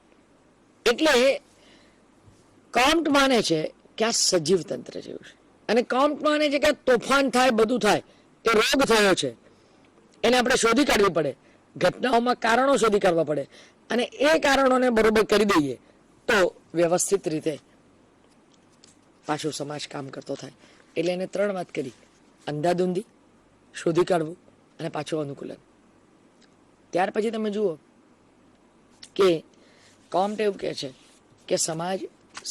[SPEAKER 2] એટલે કાઉન્ટ માને છે કે આ સજીવ તંત્ર જેવું છે, અને કાઉન્ટ માને છે કે તોફાન થાય, બધું થાય, એ રોગ થયો છે, એને આપણે શોધી કાઢવી પડે, ઘટનાઓમાં કારણો શોધી કાઢવા પડે, અને એ કારણોને બરોબર કરી દઈએ તો વ્યવસ્થિત રીતે પાછું સમાજ કામ કરતો થાય. એટલે એને 3 વાત કરી: અંધાધૂંધી, શોધી કાઢવું અને પાછું અનુકૂલન. ત્યાર પછી તમે જુઓ કે કોમ્ટ એવું કહે છે કે સમાજ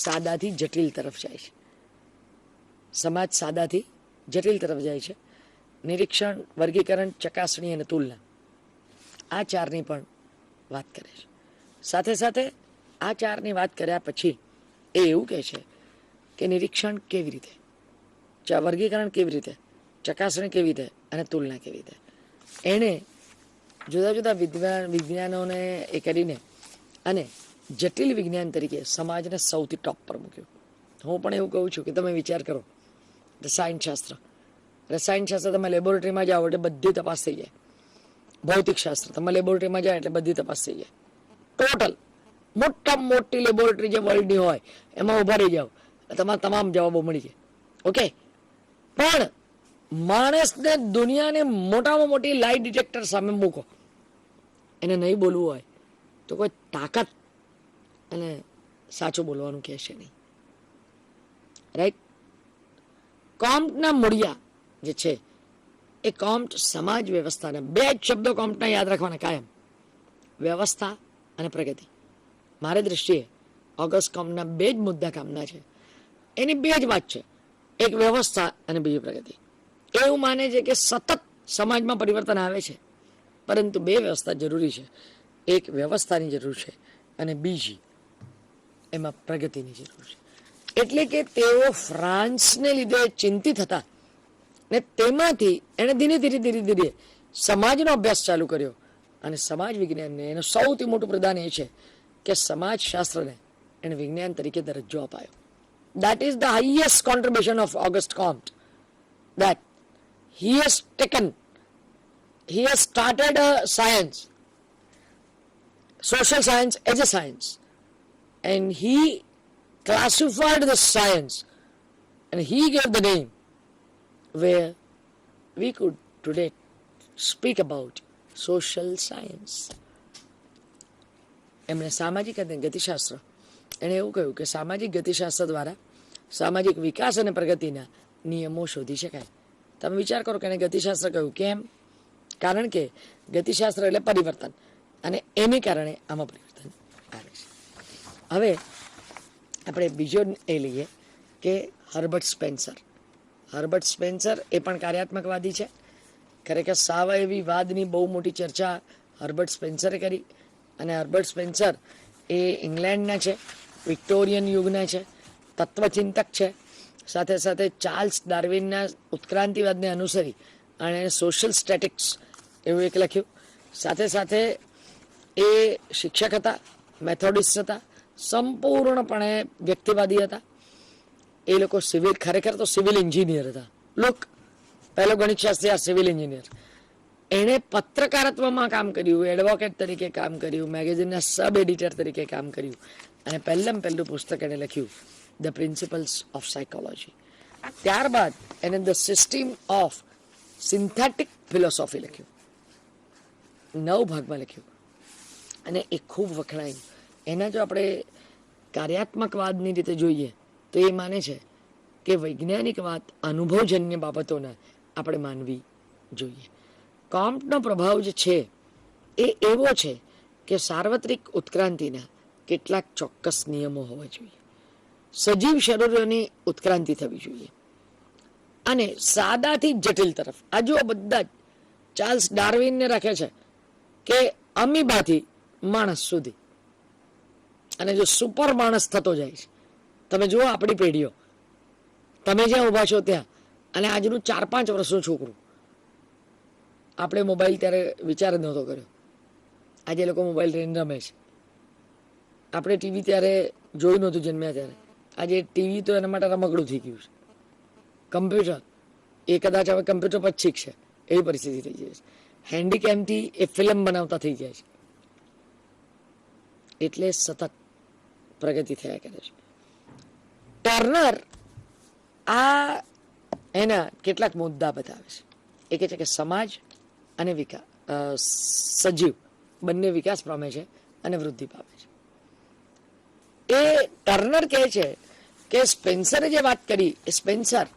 [SPEAKER 2] સાદાથી જટિલ તરફ જાય છે, સમાજ સાદાથી જટિલ તરફ જાય છે. નિરીક્ષણ, વર્ગીકરણ, ચકાસણી અને તુલના, આ 4ની પણ વાત કરે છે. સાથે સાથે આ 4ની વાત કર્યા પછી એ એવું કહે છે કે નિરીક્ષણ કેવી રીતે, વર્ગીકરણ કેવી રીતે, ચકાસણી કેવી રીતે અને તુલના કેવી રીતે. એણે જુદા જુદા વિજ્ઞાનોને એ કરીને અને જટિલ વિજ્ઞાન તરીકે સમાજને સૌથી ટોપ પર મૂક્યું. હું પણ એવું કહું છું કે તમે વિચાર કરો, રસાયણશાસ્ત્ર તમે લેબોરેટરીમાં જાઓ એટલે બધી તપાસ થઈ જાય. ભૌતિકશાસ્ત્ર તમે લેબોરેટરીમાં જાઓ એટલે બધી તપાસ થઈ જાય. ટોટલ મોટામાં મોટી લેબોરેટરી જે વર્લ્ડની હોય એમાં ઉભા રહી જાઓ, તમારા તમામ જવાબો મળી જાય. ઓકે, પણ માણસને દુનિયાની મોટામાં મોટી લાઇટ ડિટેક્ટર સામે મૂકો, એને નહીં બોલવું હોય તો કોઈ તાકાત અને સાચું બોલવાનું કહેશે નહીં. રાઈટ? કોમ્ટના મૂળિયા જે છે એ કોમ્ટ સમાજ વ્યવસ્થાના 2 જ શબ્દો કોમ્ટના યાદ રાખવાના કાયમ: વ્યવસ્થા અને પ્રગતિ. મારી દ્રષ્ટિએ ઓગસ્ટ કોમ્ટના 2 જ મુદ્દા કામના છે. એની 2 જ વાત છે, એક વ્યવસ્થા અને બીજી પ્રગતિ. એવું માને છે કે સતત સમાજમાં પરિવર્તન આવે છે, પરંતુ 2 વ્યવસ્થા જરૂરી છે. એક વ્યવસ્થાની જરૂર છે અને બીજી એમાં પ્રગતિની જરૂર છે. એટલે કે તેઓ ફ્રાન્સને લીધે ચિંતિત હતા ને તેમાંથી એણે ધીરે ધીરે સમાજનો અભ્યાસ ચાલુ કર્યો. અને સમાજ વિજ્ઞાનને એનું સૌથી મોટું પ્રદાન એ છે કે સમાજશાસ્ત્રને એને વિજ્ઞાન તરીકે દરજ્જો અપાયો. That is the highest contribution of Auguste Comte, that he has started a science, social science as a science, and he classified the science and he gave the name where we could today speak about social science. એમણે સામાજિક અને ગતિશાસ્ત્ર, એણે એવું કહ્યું કે સામાજિક ગતિશાસ્ત્ર દ્વારા સામાજિક વિકાસ અને પ્રગતિના નિયમો શોધી શકાય. તમે વિચાર કરો કે એને ગતિશાસ્ત્ર કહ્યું. કેમ? કારણ કે ગતિશાસ્ત્ર એટલે પરિવર્તન, અને એને કારણે આમાં પરિવર્તન આવે છે. હવે આપણે બીજો એ લઈએ કે હર્બર્ટ સ્પેન્સર એ પણ કાર્યાત્મકવાદી છે. ખરેખર સાવયવીવાદની બહુ મોટી ચર્ચા હર્બર્ટ સ્પેન્સરે કરી, અને હર્બર્ટ સ્પેન્સર એ ઇંગ્લેન્ડના છે, વિક્ટોરિયન યુગના છે, તત્વચિંતક છે. સાથે સાથે ચાર્લ્સ ડાર્વિનના ઉત્ક્રાંતિવાદને અનુસરી અને સોશિયલ સ્ટેટિક્સ એવું એક લખ્યું. સાથે સાથે એ શિક્ષક હતા, મેથોડિસ્ટ હતા, સંપૂર્ણપણે વ્યક્તિવાદી હતા. એ લોકો ખરેખર તો સિવિલ એન્જિનિયર હતા. પહેલો ગણિતશાસ્ત્રી આ સિવિલ એન્જિનિયર. એણે પત્રકારત્વમાં કામ કર્યું, એડવોકેટ તરીકે કામ કર્યું, મેગેઝિનના સબ એડિટર તરીકે કામ કર્યું, અને પહેલું પુસ્તક એણે લખ્યું, ધ પ્રિન્સિપલ્સ ઓફ સાયકોલોજી. ત્યારબાદ એને the system of synthetic philosophy લખ્યું, 9 ભાગમાં લખ્યું, અને એ ખૂબ વખણાયું. એના જો આપણે કાર્યાત્મકવાદની રીતે જોઈએ તો એ માને છે કે વૈજ્ઞાનિક વાત અનુભવજન્ય બાબતોના આપણે માનવી જોઈએ. કોમ્ટનો પ્રભાવ જે છે એ એવો છે કે સાર્વત્રિક ઉત્ક્રાંતિના કેટલાક ચોક્કસ નિયમો હોવા જોઈએ, સજીવ શરીરોની ઉત્ક્રાંતિ થવી જોઈએ, અને સાદાથી જટિલ તરફ. આ જો બધા જ ચાર્લ્સ ડાર્વિનને રાખે છે કે અમીબાથી માણસ સુધી, અને જો સુપર માણસ થતો જાય છે. તમે જુઓ આપણી પેઢીઓ, તમે જ્યાં ઊભા છો ત્યાં, અને આજનું 4-5 વર્ષનું છોકરું. આપણે મોબાઈલ ત્યારે વિચાર જ નહોતો કર્યો, આજે લોકો મોબાઈલ લઈને રમે છે. આપણે ટીવી ત્યારે જોયું નહોતું જન્મ્યા ત્યારે, આજે ટીવી તો એના માટે રમકડું થઈ ગયું છે. કમ્પ્યુટર એ કદાચ હવે કમ્પ્યુટર પર જ શીખશે એવી પરિસ્થિતિ થઈ જાય છે. હેન્ડીકેમથી એ ફિલ્મ બનાવતા થઈ જાય છે. એટલે સતત પ્રગતિ થયા કરે છે. ટર્નર આ એના કેટલાક મુદ્દા બતાવે છે. એ કહે છે કે સમાજ અને સજીવ બંને વિકાસ પામે છે અને વૃદ્ધિ પામે છે. એ ટર્નર કહે છે કે સ્પેન્સરે જે વાત કરી, એ સ્પેન્સર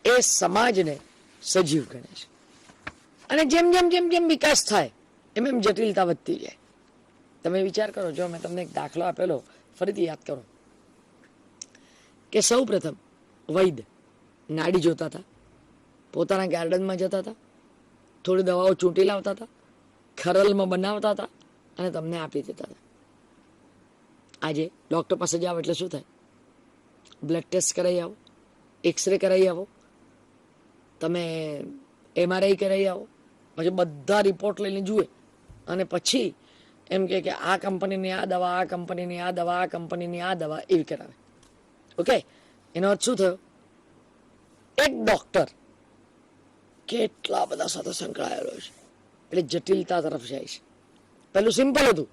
[SPEAKER 2] એ સમાજને સજીવ ગણે છે, અને જેમ જેમ જેમ જેમ વિકાસ થાય એમ એમ જટિલતા વધતી જાય. તમે વિચાર કરો, જો મેં તમને એક દાખલો આપેલો, ફરીથી યાદ કરો કે સૌ પ્રથમ વૈદ્ય નાડી જોતા હતા, પોતાના ગાર્ડનમાં જતા હતા, થોડી દવાઓ ચૂંટી લાવતા હતા, ખરલમાં બનાવતા હતા અને તમને આપી દેતા હતા. આજે ડૉક્ટર પાસે જાઓ એટલે શું થાય? બ્લડ ટેસ્ટ કરાવી આવો, એક્સરે કરાવી આવો, તમે MRI કરાવી આવો, પછી બધા રિપોર્ટ લઈને જુએ અને પછી એમ કે આ કંપનીની આ દવા, આ કંપનીની આ દવા, આ કંપનીની આ દવા એવી કરાવે. ઓકે, એનો અર્થ શું થયો? એક ડૉક્ટર કેટલા બધા સાથે સંકળાયેલો છે, એટલે જટિલતા તરફ જાય છે. પેલું સિમ્પલ હતું,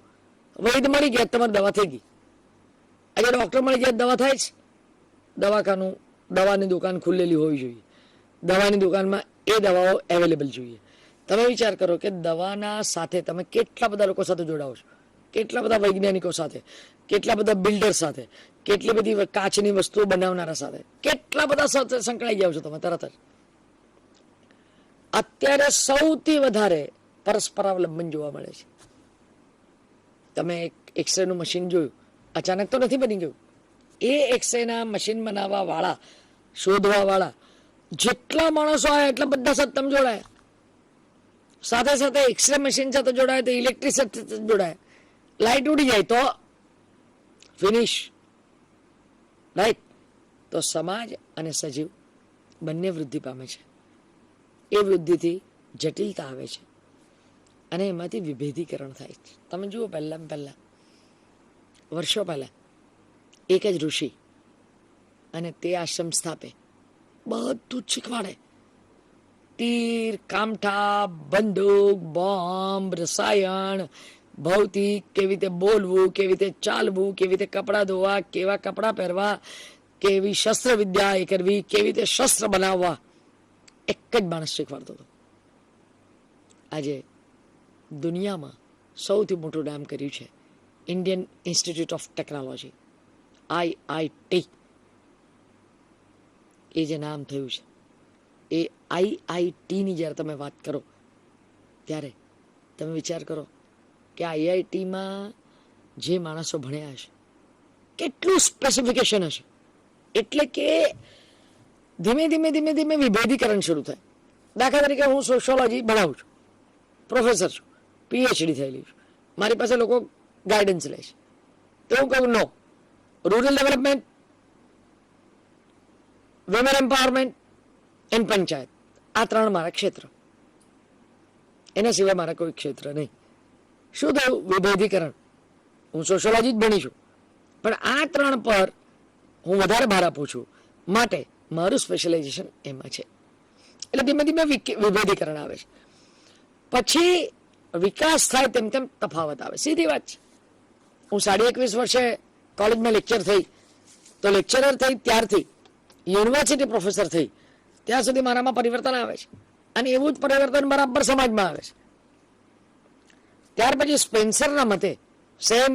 [SPEAKER 2] વૈદ મળી ગયા તમારી દવા થઈ ગઈ. આજે ડૉક્ટર મળી ગયા દવા થાય છે. દવાખાનું, દવાની દુકાન ખુલ્લેલી હોવી જોઈએ, દવાની દુકાનમાં એ દવાઓ અવેલેબલ જોઈએ. તમે વિચાર કરો કે દવાના સાથે તમે કેટલા બધા લોકો સાથે જોડાઓ છો, કેટલા બધા વૈજ્ઞાનિકો સાથે, કેટલા બધા બિલ્ડર સાથે, કેટલી બધી કાચની વસ્તુઓ બનાવનારા સાથે, કેટલા બધા સાથે સંકળાઈ જાઓ છો તમે તરત જ. અત્યારે સૌથી વધારે પરસ્પરાવલંબન જોવા મળે છે. તમે એક એક્સરેનું મશીન જોયું, અચાનક તો નથી બની ગયું. એ એક્સરેના મશીન બનાવવા વાળા, શોધવા વાળા જેટલા માણસો આવ્યા એટલા બધા સાથે તમે જોડાયા. સાથે સાથે એક્સરે મશીન સાથે જોડાય તો ઇલેક્ટ્રિસિટી સાથે જોડાય. લાઇટ ઉડી જાય તો ફિનિશ, રાઈટ? તો સમાજ અને સજીવ બંને વૃદ્ધિ પામે છે. એ વૃદ્ધિથી જટિલતા આવે છે અને એમાંથી વિભેદીકરણ થાય છે. તમે જુઓ, પહેલાં વર્ષો પહેલાં એક જ ઋષિ, અને તે આશ્રમ સ્થાપે, બધું જ શીખવાડે. તીર, કામઠા, બંદૂક, બોમ્બ, રસાયણ, ભૌતિક, કેવી રીતે બોલવું, કેવી રીતે ચાલવું, કેવી રીતે કપડાં ધોવા, કેવા કપડાં પહેરવા, કેવી શસ્ત્ર વિદ્યા એ કરવી, કેવી રીતે શસ્ત્ર બનાવવા, એક જ માણસ શીખવાડતો હતો. આજે દુનિયામાં સૌથી મોટું નામ કર્યું છે Indian institute of technology, IIT. એ જે નામ થયું છે, એ IITની જ્યારે તમે વાત કરો ત્યારે તમે વિચાર કરો કે IITમાં જે માણસો ભણ્યા હશે, કેટલું સ્પેસિફિકેશન હશે. એટલે કે ધીમે ધીમે ધીમે ધીમે વિભેદીકરણ શરૂ થાય. દાખલા તરીકે હું સોશિયોલોજી ભણાવું છું, પ્રોફેસર છું, PhD થયેલી છું, મારી પાસે લોકો ગાઈડન્સ લે છે, તો હું કહું no, rural development, women empowerment and panchayat, આ 3 મારા ક્ષેત્ર, એના સિવાય મારા કોઈ ક્ષેત્ર નહીં. શું થયું? વિભેદીકરણ. હું સોશિયોલોજી જ ભણી છું, પણ આ 3 પર હું વધારે ભાર આપું છું, માટે મારું સ્પેશિયલાઇઝેશન એમાં છે. એટલે ધીમે ધીમે વિભેદીકરણ આવે છે. પછી વિકાસ થાય તેમ તેમ તફાવત આવે. સીધી વાત છે. હું 21.5 વર્ષે કોલેજમાં લેક્ચર થઈ, તો લેક્ચરર થઈ ત્યારથી યુનિવર્સિટી પ્રોફેસર થઈ ત્યાં સુધી મારામાં પરિવર્તન આવે છે, અને એવું જ પરિવર્તન બરાબર સમાજમાં આવે છે. ત્યાર પછી સ્પેન્સરના મતે સેમ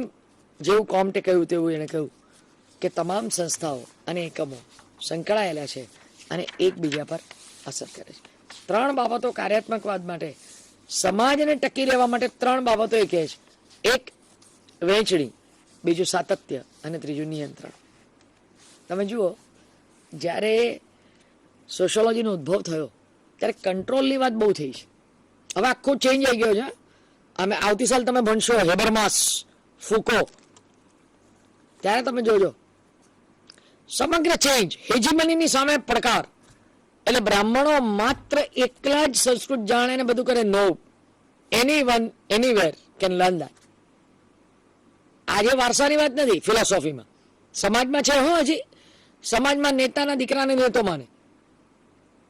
[SPEAKER 2] જેવું કોમ્ટે કહ્યું તેવું એણે કહ્યું કે તમામ સંસ્થાઓ અને એકમો સંકળાયેલા છે અને એકબીજા પર અસર કરે છે. 3 બાબતો કાર્યાત્મકવાદ માટે, સમાજને ટકી રહેવા માટે 3 બાબતો એ કહે છે. એક વહેંચણી, બીજું સાતત્ય અને ત્રીજું નિયંત્રણ. તમે જુઓ, જ્યારે સોશિયોલોજીનો ઉદ્ભવ થયો ત્યારે કંટ્રોલની વાત બહુ થઈ છે. હવે આખો ચેન્જ આવી ગયો છે. અમે આવતી સાલ તમે ભણશો હેબરમાસ, ફુકો, ત્યારે તમે જોજો સમગ્ર ચેન્જ, હેજીમનીની સામે પડકાર. એટલે બ્રાહ્મણો માત્ર એકલા જ સંસ્કૃત જાણે ને બધું કરે? No, anyone anywhere can learn that. આજે વારસાની વાત નથી ફિલોસોફીમાં, સમાજમાં છે. હજી સમાજમાં નેતાના દીકરાને નેતો માને,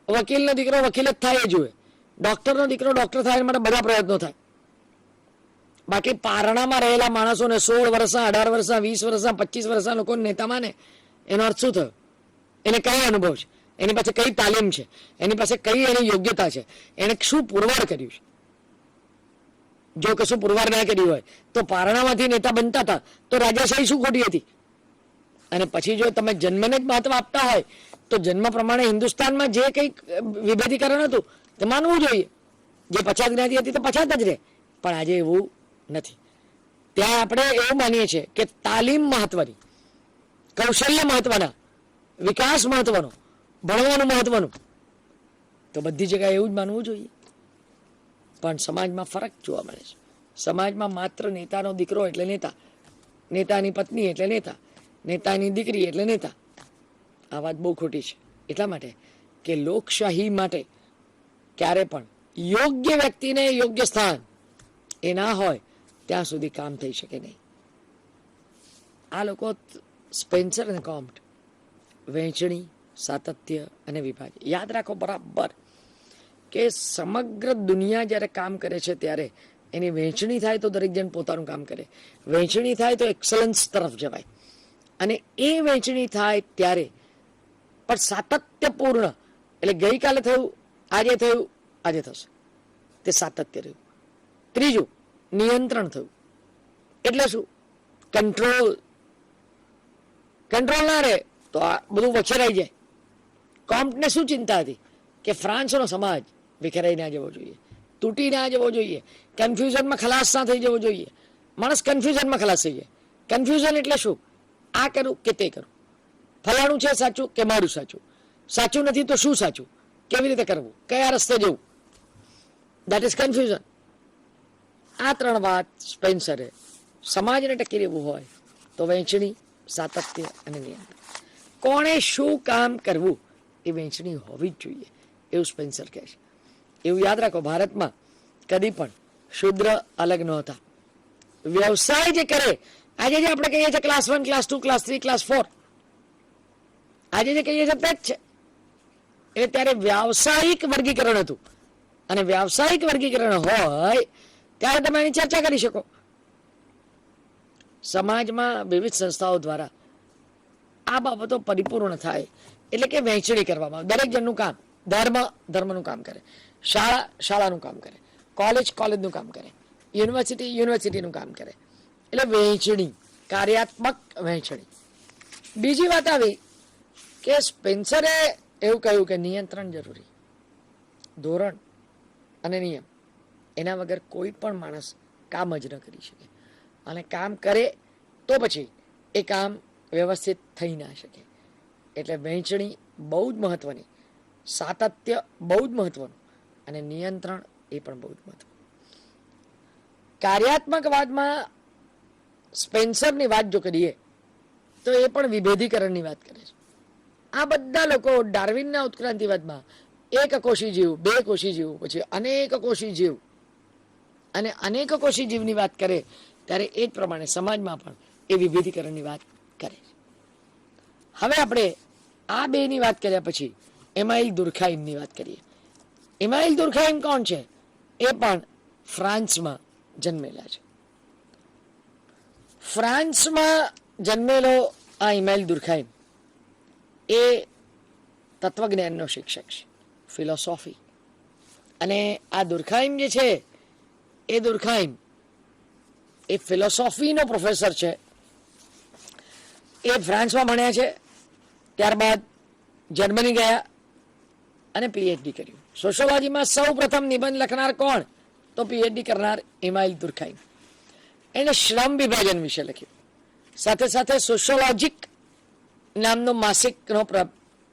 [SPEAKER 2] વકીલનો દીકરો વકીલ જ થાય એ જુએ, ડોક્ટરનો દીકરો ડોક્ટર થાય માટે બધા પ્રયત્નો થાય. બાકી પારણામાં રહેલા માણસોને 16 વર્ષના, 18 વર્ષના, 20 વર્ષના, 25 વર્ષના લોકોને નેતા માને, એનો અર્થ શું થયો? એને કઈ અનુભવ છે? એની પાસે કઈ તાલીમ છે? એની પાસે કઈ એની યોગ્યતા છે? એને શું પુરવાર કર્યું છે? જો કશું પુરવાર ના કર્યું હોય તો પારણામાંથી નેતા બનતા હતા તો રાજાશાહી શું ખોટી હતી? અને પછી જો તમે જન્મને જ મહત્વ આપતા હોય તો જન્મ પ્રમાણે હિન્દુસ્તાનમાં જે કંઈક વિભેદીકરણ હતું તે માનવું જોઈએ. જે પછાત જ્ઞાતિ હતી તો પછાત જ રહે. પણ આજે એવું નથી. ત્યાં આપણે એવું માનીએ છીએ કે તાલીમ મહત્વની, કૌશલ્ય મહત્વના, વિકાસ મહત્વનો, ભણવાનું મહત્વનું. તો બધી જગ્યાએ એવું જ માનવું જોઈએ. પણ સમાજમાં ફરક જોવા મળે છે. સમાજમાં માત્ર નેતાનો દીકરો એટલે નેતા, નેતાની પત્ની એટલે નેતા, નેતાની દીકરી એટલે નેતા. આ વાત બહુ ખોટી છે. એટલા માટે કે લોકશાહી માટે ક્યારે પણ યોગ્ય વ્યક્તિને યોગ્ય સ્થાન એ ના હોય ત્યાં સુધી કામ થઈ શકે નહીં. આ લોકો સ્પેન્સર અને કોમ્ટ, વહેંચણી, સાતત્ય અને વિભાજન યાદ રાખો બરાબર, કે સમગ્ર દુનિયા જ્યારે કામ કરે છે ત્યારે એની વહેંચણી થાય તો દરેક જણ પોતાનું કામ કરે, વહેંચણી થાય તો એક્સલન્સ તરફ જવાય. અને એ વહેંચણી થાય ત્યારે પણ સાતત્યપૂર્ણ, એટલે ગઈકાલે થયું, આજે થયું, આજે થશે, તે સાતત્ય રહ્યું. ત્રીજું, નિયંત્રણ થયું. એટલે શું? કંટ્રોલ. કંટ્રોલ ના રહે તો આ બધું વખેરાઈ જાય. કોમ્ટને શું ચિંતા હતી? કે ફ્રાન્સનો સમાજ વિખેરાઈ ના જવો જોઈએ, તૂટી ના જવો જોઈએ, કન્ફ્યુઝનમાં ખલાસ ના થઈ જવો જોઈએ. માણસ કન્ફ્યુઝનમાં ખલાસ થઈ જાય. કન્ફ્યુઝન એટલે શું? આ કરું કે તે કરું, ફલાણું છે સાચું કે મારું સાચું, સાચું નથી તો શું સાચું, કેવી રીતે કરવું, કયા રસ્તે જવું, દેટ ઇઝ કન્ફ્યુઝન. આ ત્રણ વાત સ્પેન્સરે સમાજને ટકી રહેવું હોય તો વહેંચણી, સાતત્ય અને નિયંત્રણ. કોણે શું કામ કરવું એ વહેંચણી હોવી જ જોઈએ એવું સ્પેન્સર કહે છે. એવું યાદ રાખો, ભારતમાં કદી પણ શુદ્ર અલગ નહોતા. વ્યવસાય જે કરે, આજે જે આપણે કહીએ છીએ ક્લાસ 1, ક્લાસ 2, ક્લાસ 3, ક્લાસ 4, આજે જે કહીએ છીએ તે જ છે. એટલે ત્યારે વ્યાવસાયિક વર્ગીકરણ હતું. અને વ્યાવસાયિક વર્ગીકરણ હોય ત્યારે તમે એની ચર્ચા કરી શકો. સમાજમાં વિવિધ સંસ્થાઓ દ્વારા આ બાબતો પરિપૂર્ણ થાય એટલે કે વહેંચણી કરવામાં આવે. દરેક જણનું કામ, ધર્મ ધર્મનું કામ કરે, શાળા શાળાનું કામ કરે, કોલેજ કોલેજનું કામ કરે, યુનિવર્સિટી યુનિવર્સિટીનું કામ કરે. એટલે વહેંચણી, કાર્યાત્મક વહેંચણી. બીજી વાત આવી કે સ્પેન્સરે એવું કહ્યું કે નિયંત્રણ જરૂરી. ધોરણ અને નિયમ એના વગર કોઈ પણ માણસ કામ જ ન કરી શકે. અને કામ કરે તો પછી એ કામ વ્યવસ્થિત થઈ ના શકે. એટલે વહેંચણી બહુ જ મહત્વની, સાતત્ય બહુ જ મહત્વનું અને નિયંત્રણ એ પણ બહુ જ મહત્વનું. કાર્યાત્મકવાદમાં સ્પેન્સરની વાત જો કરીએ તો એ પણ વિભેદીકરણની વાત કરે છે. આ બધા લોકો ડાર્વિનના ઉત્ક્રાંતિવાદમાં એક કોષી જીવ, બે કોષી જીવ, પછી અનેક કોષી જીવ અને અનેક કોષી જીવની વાત કરે ત્યારે એ જ પ્રમાણે સમાજમાં પણ એ વિભેદીકરણની વાત કરે છે. હવે આપણે આ બેની વાત કર્યા પછી એમાઇલ દુર્ખાઇમની વાત કરીએ. એમાઇલ દુર્ખાઇમ કોણ છે? એ પણ ફ્રાન્સમાં જન્મેલા છે. ફ્રાન્સમાં જન્મેલો આ એમાઇલ દુર્ખાઇમ એ તત્વજ્ઞાનનો શિક્ષક છે, ફિલોસોફી. અને આ દુર્ખાઇમ જે છે એ દુર્ખાઇમ એ ફિલોસોફીનો પ્રોફેસર છે. એ ફ્રાન્સમાં ભણ્યા છે, ત્યારબાદ જર્મની ગયા અને પીએચડી કર્યું. સોશિયોલોજીમાં સૌ પ્રથમ નિબંધ લખનાર કોણ? તો પીએચડી કરનાર એમાઇલ દુર્ખાઇમ. એને શ્રમ વિભાજન વિશે લખ્યું. સાથે સાથે સોશિયોલોજિક નામનો માસિકનો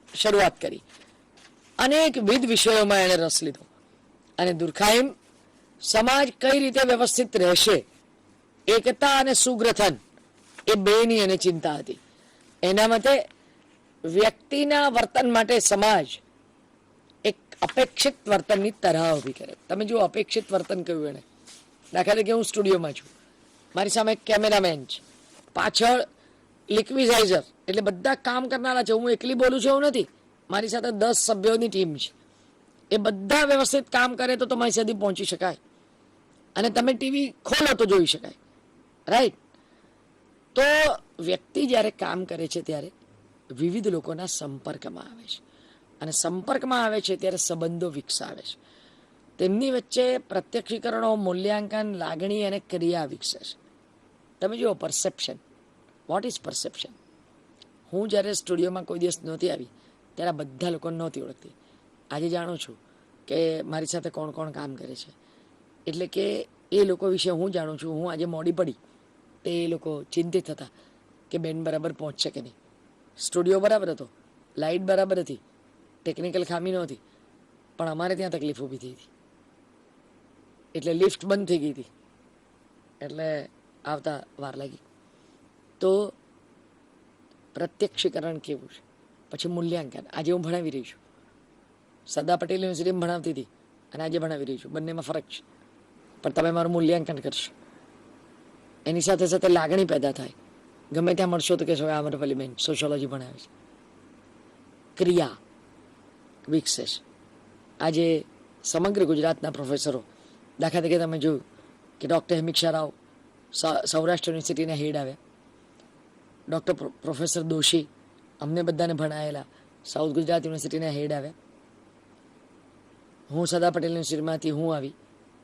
[SPEAKER 2] શરૂઆત કરી. અનેકવિધ વિષયોમાં એણે રસ લીધો. અને દુર્ખાઇમ સમાજ કઈ રીતે વ્યવસ્થિત રહેશે, એકતા અને સુગ્રથન એ બેની એને ચિંતા હતી. એના મતે વ્યક્તિના વર્તન માટે સમાજ એક અપેક્ષિત વર્તનની તરહ ઊભી કરે. તમે જુઓ અપેક્ષિત વર્તન કયું એને, દાખલા તરીકે હું સ્ટુડિયોમાં છું, મારી સામે એક કેમેરામેન છે, પાછળ લિક્વિઝાઇઝર એટલે બધા કામ કરનારા છે, હું એકલી બોલું છું એવું નથી, મારી સાથે 10 સભ્યોની ટીમ છે, એ બધા વ્યવસ્થિત કામ કરે તો તમારી સુધી પહોંચી શકાય અને તમે ટીવી ખોલો તો જોઈ શકાય, રાઈટ? તો વ્યક્તિ જ્યારે કામ કરે છે ત્યારે વિવિધ લોકોના સંપર્કમાં આવે છે અને સંપર્કમાં આવે છે ત્યારે સંબંધો વિકસાવે છે. તેમની વચ્ચે પ્રત્યક્ષીકરણો, મૂલ્યાંકન, લાગણી અને ક્રિયા વિકસે છે. તમે જુઓ પરસેપ્શન. What is perception? હું જ્યારે સ્ટુડિયોમાં કોઈ દિવસ નહોતી આવી ત્યારે આ બધા લોકોને નહોતી ઓળખતી. આજે જાણું છું કે મારી સાથે કોણ કોણ કામ કરે છે. એટલે કે એ લોકો વિશે હું જાણું છું. હું આજે મોડી પડી તે એ લોકો ચિંતિત હતા કે બેન બરાબર પહોંચશે કે નહીં. સ્ટુડિયો બરાબર હતો, લાઇટ બરાબર હતી, ટેકનિકલ ખામી નહોતી, પણ અમારે ત્યાં તકલીફ ઊભી થઈ હતી. એટલે લિફ્ટ બંધ થઈ ગઈ હતી, એટલે આવતા વાર લાગી. તો પ્રત્યક્ષીકરણ કેવું છે, પછી મૂલ્યાંકન. આજે હું ભણાવી રહી છું, સરદાર પટેલ યુનિવર્સિટીમાં ભણાવતી હતી અને આજે ભણાવી રહી છું, બંનેમાં ફરક છે. પણ તમે મારું મૂલ્યાંકન કરશો, એની સાથે સાથે લાગણી પેદા થાય. ગમે ત્યાં મળશો તો કહેશો આ મારા પેલી બેન સોશિયોલોજી ભણાવે છે. ક્રિયા વિકસે છે. આજે સમગ્ર ગુજરાતના પ્રોફેસરો, દાખલા તરીકે તમે જોયું કે ડૉક્ટર હેમિક્ષા રાવ સૌરાષ્ટ્ર યુનિવર્સિટીના હેડ આવ્યા, ડૉક્ટર પ્રોફેસર દોશી અમને બધાને ભણાયેલા સાઉથ ગુજરાત યુનિવર્સિટીના હેડ આવ્યા. હું સરદાર પટેલ યુનિવર્સિટીમાંથી હું આવી,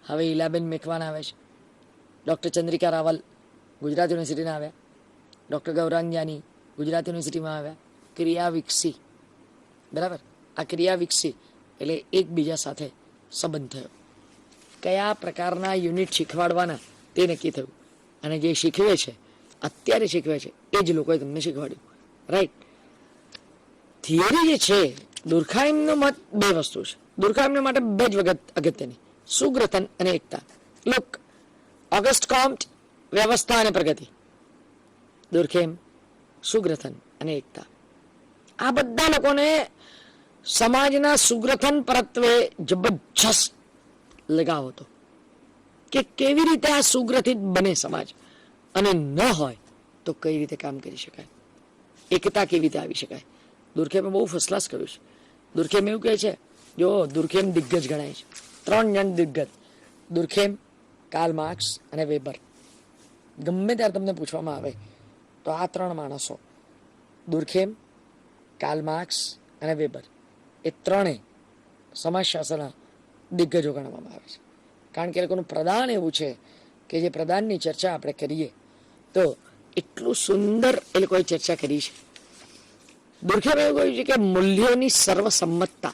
[SPEAKER 2] હવે ઈલાબેન મેખવાન આવે છે. ડૉક્ટર ચંદ્રિકા રાવલ ગુજરાત યુનિવર્સિટીના આવ્યા, ડૉક્ટર ગૌરાંગ જાની ગુજરાત યુનિવર્સિટીમાં આવ્યા. ક્રિયા વિકસી, બરાબર? આ ક્રિયા વિકસી એટલે એકબીજા સાથે સંબંધ થયો. કયા પ્રકારના યુનિટ શીખવાડવાના તે નક્કી થયું અને જે શીખવે છે, અત્યારે શીખવે છે, એ જ લોકોએ તમને શીખવાડ્યું, રાઈટ? થિયરી જે છે, દુર્ખાઇમનો મત બે વસ્તુ છે. દુર્ખાઇમને માટે બે જ વખત અગત્યની, સુગ્રથન અને એકતા. લુક, ઓગસ્ટ કોમ્ટ વ્યવસ્થા અને પ્રગતિ, દુર્ખેમ સુગ્રથન અને એકતા. આ બધા લોકોને સમાજના સુગ્રથન પરત્વે જબરજસ્ત લગાવ હતો કે કેવી રીતે આ સુગ્રથિત બને સમાજ, અને ન હોય તો કઈ રીતે કામ કરી શકાય, એકતા કેવી રીતે આવી શકાય. દુર્ખેમે બહુ ફર્સ્ટ ક્લાસ કર્યું છે. દુર્ખેમ એવું કહે છે, જો દુર્ખેમ દિગ્ગજ ગણાય છે, 3 જણ દિગ્ગજ, દુર્ખેમ, કાર્લ માર્ક્સ અને વેબર. ગમે ત્યારે તમને પૂછવામાં આવે તો આ 3 માણસો, દુર્ખેમ, કાર્લ માર્ક્સ અને વેબર, એ ત્રણેય સમાજશાસ્ત્રના દિગ્ગજો ગણવામાં આવે છે. કારણ કે એ લોકોનું પ્રદાન એવું છે કે જે પ્રદાનની ચર્ચા આપણે કરીએ તો એટલું સુંદર એ લોકોએ ચર્ચા કરી છે. દુર્ખેમ એવું કહ્યું છે કે મૂલ્યોની સર્વસંમતતા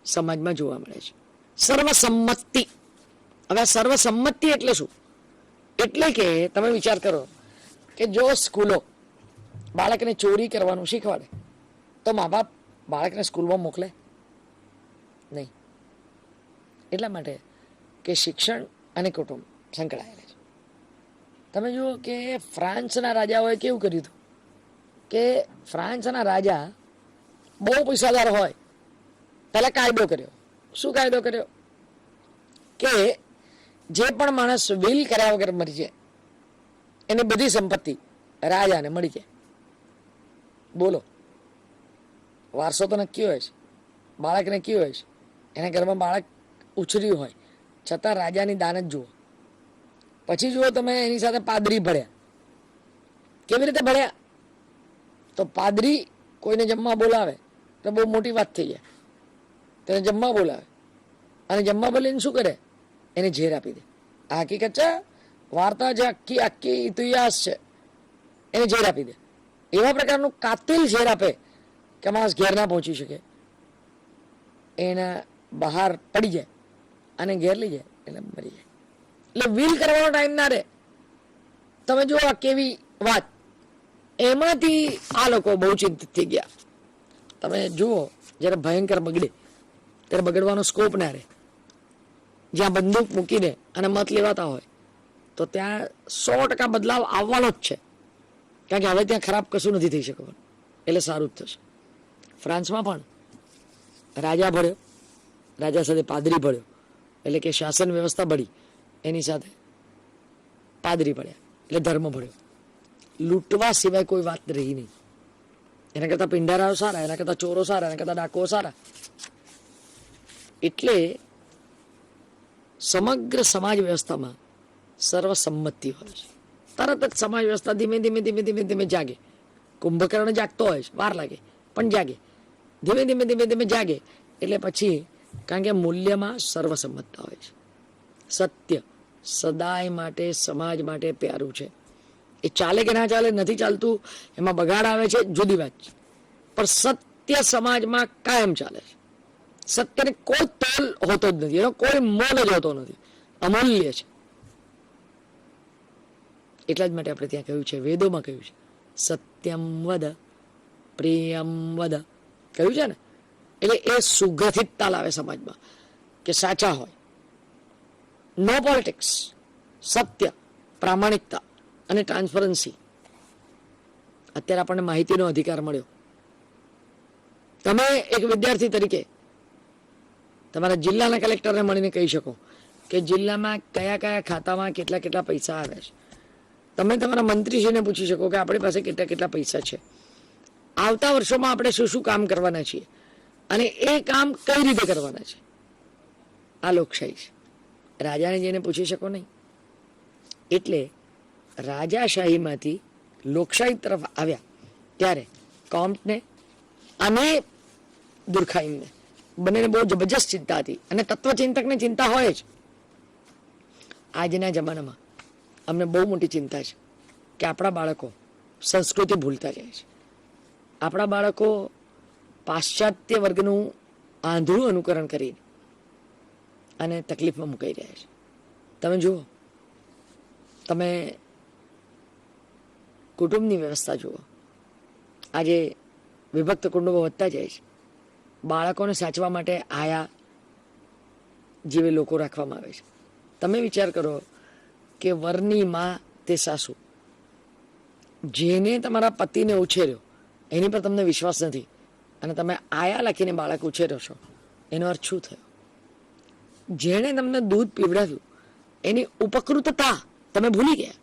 [SPEAKER 2] સમાજમાં જોવા મળે છે. સર્વસંમતિ. હવે આ સર્વસંમતિ એટલે શું? એટલે કે તમે વિચાર કરો કે જો સ્કૂલો બાળકને ચોરી કરવાનું શીખવાડે તો મા બાપ બાળકને સ્કૂલમાં મોકલે નહીં. એટલા માટે કે શિક્ષણ અને કુટુંબ સંકળાયેલા છે. તમે જુઓ કે ફ્રાન્સના રાજાઓએ કેવું કર્યું હતું કે ફ્રાન્સના રાજા બહુ પૈસાદાર હોય, પહેલા કાયદો કર્યો. શું કાયદો કર્યો? કે જે પણ માણસ વિલ કર્યા વગર મરી જાય એની બધી સંપત્તિ રાજાને મળી જાય. બોલો, વારસો તો નક્કી હોય છે, બાળક નક્કી હોય છે, એના ઘરમાં બાળક ઉછર્યું હોય છતાં રાજાની દાન જ જુઓ. પછી જુઓ તમે એની સાથે પાદરી ભળ્યા. કેવી રીતે ભળ્યા? તો પાદરી કોઈને જમવા બોલાવે તો બહુ મોટી વાત થઈ જાય, તેને જમવા બોલાવે અને જમવા બોલીને શું કરે? એને ઝેર આપી દે. આ હકીકત છે, વાર્તા છે, આખી આખી ઇતિહાસ છે. એને ઝેર આપી દે. એવા પ્રકારનું કાતિલ ઝેર આપે કે માણસ ઘેર ના પહોંચી શકે, એના બહાર પડી જાય અને ઘેર લઈ જાય એટલે મરી જાય. એટલે વિલ કરવાનો ટાઈમ ના રહે. તમે જુઓ આ કેવી વાત. એમાંથી આ લોકો બહુ ચિંતિત થઈ ગયા. તમે જુઓ જ્યારે ભયંકર બગડે ત્યારે બગડવાનો સ્કોપ ના રહે. જ્યાં બંદૂક મૂકીને અને મત લેવાતા હોય તો ત્યાં 100% બદલાવ આવવાનો જ છે, કારણ કે હવે ત્યાં ખરાબ કશું નથી થઈ શકવાનું, એટલે સારું જ થશે. ફ્રાન્સમાં પણ રાજા ભળ્યો, રાજા સાથે પાદરી ભળ્યો, એટલે કે શાસન વ્યવસ્થા ભળી, એની સાથે પાદરી ભળ્યા એટલે ધર્મ ભળ્યો. લૂંટવા સિવાય કોઈ વાત રહી નહીં. એના કરતાં પિંડારાઓ સારા, એના કરતાં ચોરો સારા, એના કરતાં ડાકુઓ સારા. એટલે સમગ્ર સમાજ વ્યવસ્થામાં સર્વસંમતિ હોય છે. તરત જ સમાજ વ્યવસ્થા ધીમે ધીમે ધીમે ધીમે ધીમે જાગે. કુંભકર્ણ જાગતો હોય છે, વાર લાગે પણ જાગે, ધીમે ધીમે ધીમે ધીમે જાગે. એટલે પછી કારણ કે મૂલ્યમાં સર્વસંમતતા હોય છે. સત્ય સદાય માટે સમાજ માટે પ્યારું છે. એ ચાલે કે ના ચાલે, નથી ચાલતું, એમાં બગાડ આવે છે, જુદી વાત છે, પણ સત્ય સમાજમાં કાયમ ચાલે છે. સત્યને કોઈ તોલ હોતો જ નથી, એનો કોઈ મોલ જ હોતો નથી, અમૂલ્ય છે. એટલા જ માટે આપણે ત્યાં કહ્યું છે, વેદોમાં કહ્યું છે, સત્યમ વદ પ્રિયમ વદ કહ્યું છે ને. એટલે એ સુગઠિતતા લાવે સમાજમાં કે સાચા હોય, નો પોલિટિક્સ, સત્ય, પ્રામાણિકતા અને ટ્રાન્સપરન્સી. અત્યારે આપણને માહિતીનો અધિકાર મળ્યો. તમે એક વિદ્યાર્થી તરીકે તમારા જિલ્લાના કલેક્ટરને મળીને કહી શકો કે જિલ્લામાં કયા કયા ખાતામાં કેટલા કેટલા પૈસા આવે છે. તમે તમારા મંત્રીશ્રીને પૂછી શકો કે આપણી પાસે કેટલા કેટલા પૈસા છે, આવતા વર્ષોમાં આપણે શું શું કામ કરવાના છીએ અને એ કામ કઈ રીતે કરવાના છે. આ લોકશાહી છે. રાજાને જઈને પૂછી શકો નહીં. એટલે રાજાશાહીમાંથી લોકશાહી તરફ આવ્યા ત્યારે કોમ્ટને અને દુર્ખાઈમને બંનેને બહુ જબરજસ્ત ચિંતા હતી, અને તત્વચિંતકને ચિંતા હોય જ. આજના જમાનામાં અમને બહુ મોટી ચિંતા છે કે આપણા બાળકો સંસ્કૃતિ ભૂલતા જાય છે. આપણા બાળકો પાશ્ચાત્ય વર્ગનું આંધળું અનુકરણ કરીને અને તકલીફમાં મુકાઈ રહ્યા છે. તમે જુઓ, તમે કુટુંબની વ્યવસ્થા જુઓ. આજે વિભક્ત કુટુંબો વધતા જાય છે. બાળકોને સાચવા માટે આયા જેવી લોકો રાખવામાં આવે છે. તમે વિચાર કરો કે વરની માં તે સાસુ, જેને તમારા પતિને ઉછેર્યો એની પર તમને વિશ્વાસ નથી અને તમે આયા લખીને બાળક ઉછેર્યો છો, એનો અર્થ શું થયો? જેણે તમને દૂધ પીવડાવ્યું એની ઉપકૃતતા તમે ભૂલી ગયા.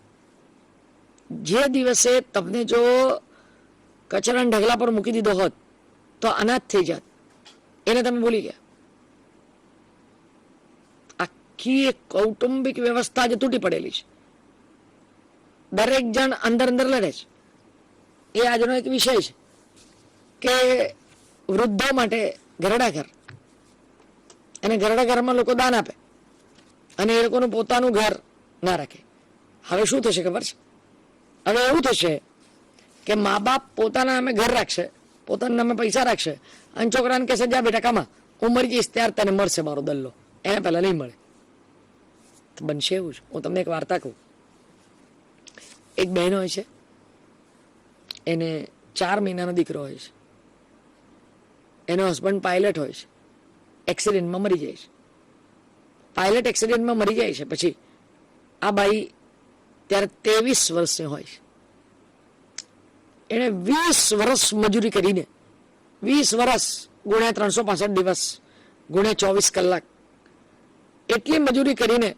[SPEAKER 2] જે દિવસે તમને જો કચરાના ઢગલા પર મૂકી દીધો હોત તો અનાથ થઈ જાત, એને તમે ભૂલી ગયા. આખી એક કૌટુંબિક વ્યવસ્થા જે તૂટી પડેલી છે. દરેક જણ અંદર અંદર લડે છે. એ આજનો એક વિષય છે કે વૃદ્ધો માટે ઘરડા ઘર, અને ઘરડા ઘરમાં લોકો દાન આપે અને એ લોકોનું પોતાનું ઘર ના રાખે. હવે શું થશે ખબર છે? હવે એવું થશે કે મા બાપ પોતાના નામે ઘર રાખશે, પોતાના નામે પૈસા રાખશે અને છોકરાને કહેશે જા બેટા કામા, હું મરી જઈશ ત્યારે તને મળશે મારો દલ્લો, એને પહેલા નહીં મળે. તો બનશે એવું જ. હું તમને એક વાર્તા કહું. એક બહેન હોય છે, એને 4 મહિનાનો દીકરો હોય છે. એનો હસબન્ડ પાયલટ હોય છે. એક્સિડન્ટમાં મરી જાય છે. પાયલટ એક્સિડન્ટમાં મરી જાય છે પછી આ બાઈ ત્યારે 23 વર્ષની હોય છે. એણે 20 વર્ષ મજૂરી કરીને, 20 વર્ષ ગુણ્યા 365 દિવસ ગુણ્યા 24 કલાક, એટલી મજૂરી કરીને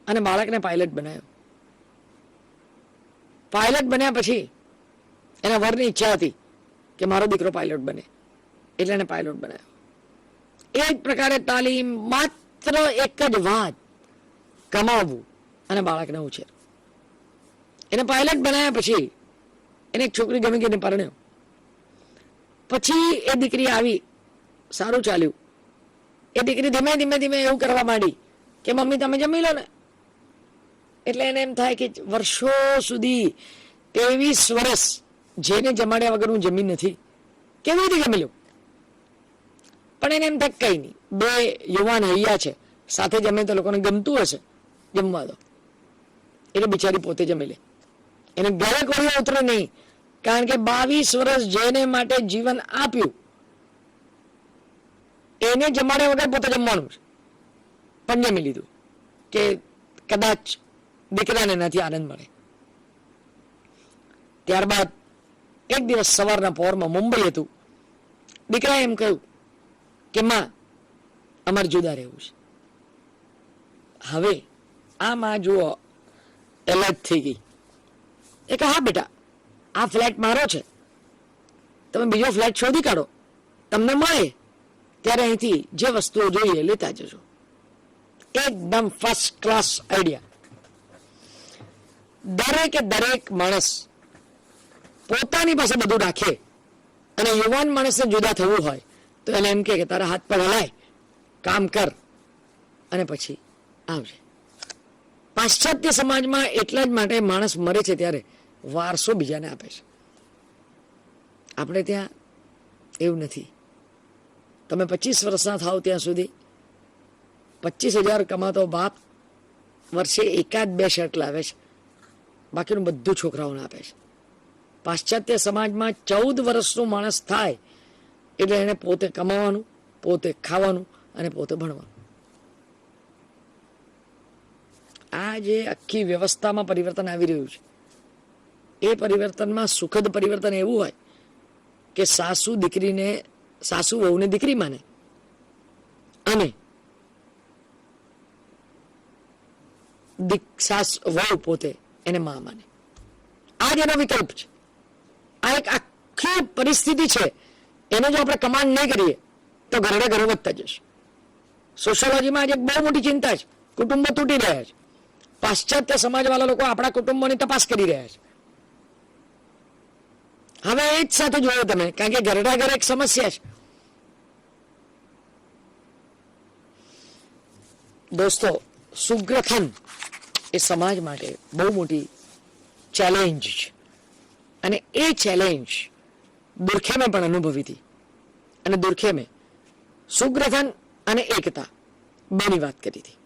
[SPEAKER 2] અને બાળકને પાયલટ બનાવ્યો. પાયલટ બન્યા પછી એના વરની ઈચ્છા હતી કે મારો દીકરો પાયલટ બને, એટલે એને પાયલટ બનાવ્યો. એ જ પ્રકારે તાલીમ, માત્ર એક જ વાત, કમાવવું અને બાળકને ઉછેર. એને પાયલટ બનાવ્યા પછી એને એક છોકરી ગમી ગઈને પરણ્યો. પછી એ દીકરી આવી, સારું ચાલ્યું. એ દીકરી ધીમે ધીમે ધીમે એવું કરવા માંડી કે મમ્મી તમે જમી લો ને. એટલે એને એમ થાય કે વર્ષો સુધી 23 વર્ષ જેને જમાડ્યા વગર હું જમી નથી, કેવી રીતે જમી લઉં? પણ એને એમ થાય કઈ નહીં, 2 યુવાન હૈયા છે, સાથે જમે તો લોકોને ગમતું હશે, જમવા દો. એટલે બિચારી પોતે જમી લે. એને ઘરે કોઈ ઉતરે નહીં, કારણ કે 22 વર્ષ જેને માટે જીવન આપ્યું એને જમાડ્યા વગર પોતે જમવાનું છે, પણ જમી લીધું. કે કદાચ દીકરાને એનાથી આનંદ મળે. ત્યારબાદ એક દિવસ સવારના પહોરમાં મુંબઈ હતું. દીકરાએ એમ કહ્યું કે માં, અમારે જુદા રહેવું છે. હવે આ માં જુઓ એલર્ટ થઈ ગઈ. એ કે હા બેટા, આ ફ્લેટ મારો છે, તમે બીજો ફ્લેટ શોધી કાઢો, તમને મળે ત્યારે અહીંથી જે વસ્તુઓ જોઈએ લેતા જજો. એકદમ ફર્સ્ટ ક્લાસ આઈડિયા. દરેક માણસ પોતાની પાસે બધું રાખે અને યુવાન માણસને જુદા થવું હોય તો એને એમ કે તારા હાથ પર હલાય, કામ કર અને પછી આવજે. પાશ્ચાત્ય સમાજમાં એટલા જ માટે માણસ મરે છે ત્યારે વારસો બીજાને આપે છે. આપણે ત્યાં એવું નથી. તમે 25 વર્ષના થાવ ત્યાં સુધી 25,000 કમાતો બાપ વર્ષે 1-2 શર્ટ લાવે છે, બાકીનું બધું છોકરાઓને આપે છે. પાશ્ચાત્ય સમાજમાં 14 વર્ષનું માણસ થાય એટલે એને પોતે કમાવાનું, પોતે ખાવાનું અને પોતે ભણવાનું. આ જે આખી વ્યવસ્થામાં પરિવર્તન આવી રહ્યું છે, એ પરિવર્તનમાં સુખદ પરિવર્તન એવું હોય કે સાસુ વહુને દીકરી માને અને વહુ પોતે એને માં માને. આ જ એનો વિકલ્પ છે. આ એક આખી પરિસ્થિતિ છે. એને જો આપણે કમાન્ડ નહીં કરીએ તો ઘરડે ઘરો વધતા જશે. સોશિયોલોજીમાં આજે બહુ મોટી ચિંતા છે. કુટુંબો તૂટી રહ્યા છે. પાશ્ચાત્ય સમાજવાળા લોકો આપણા કુટુંબોની તપાસ કરી રહ્યા છે. હવે એ જ સાથે જોયો તમે, કારણ કે ઘરડા ઘર એક સમસ્યા છે. દોસ્તો, સુગ્રથન એ સમાજ માટે બહુ મોટી ચેલેન્જ છે અને એ ચેલેન્જ દુર્ખેમે પણ અનુભવી હતી. અને દુર્ખેમે સુગ્રથન અને એકતા બેની વાત કરી હતી.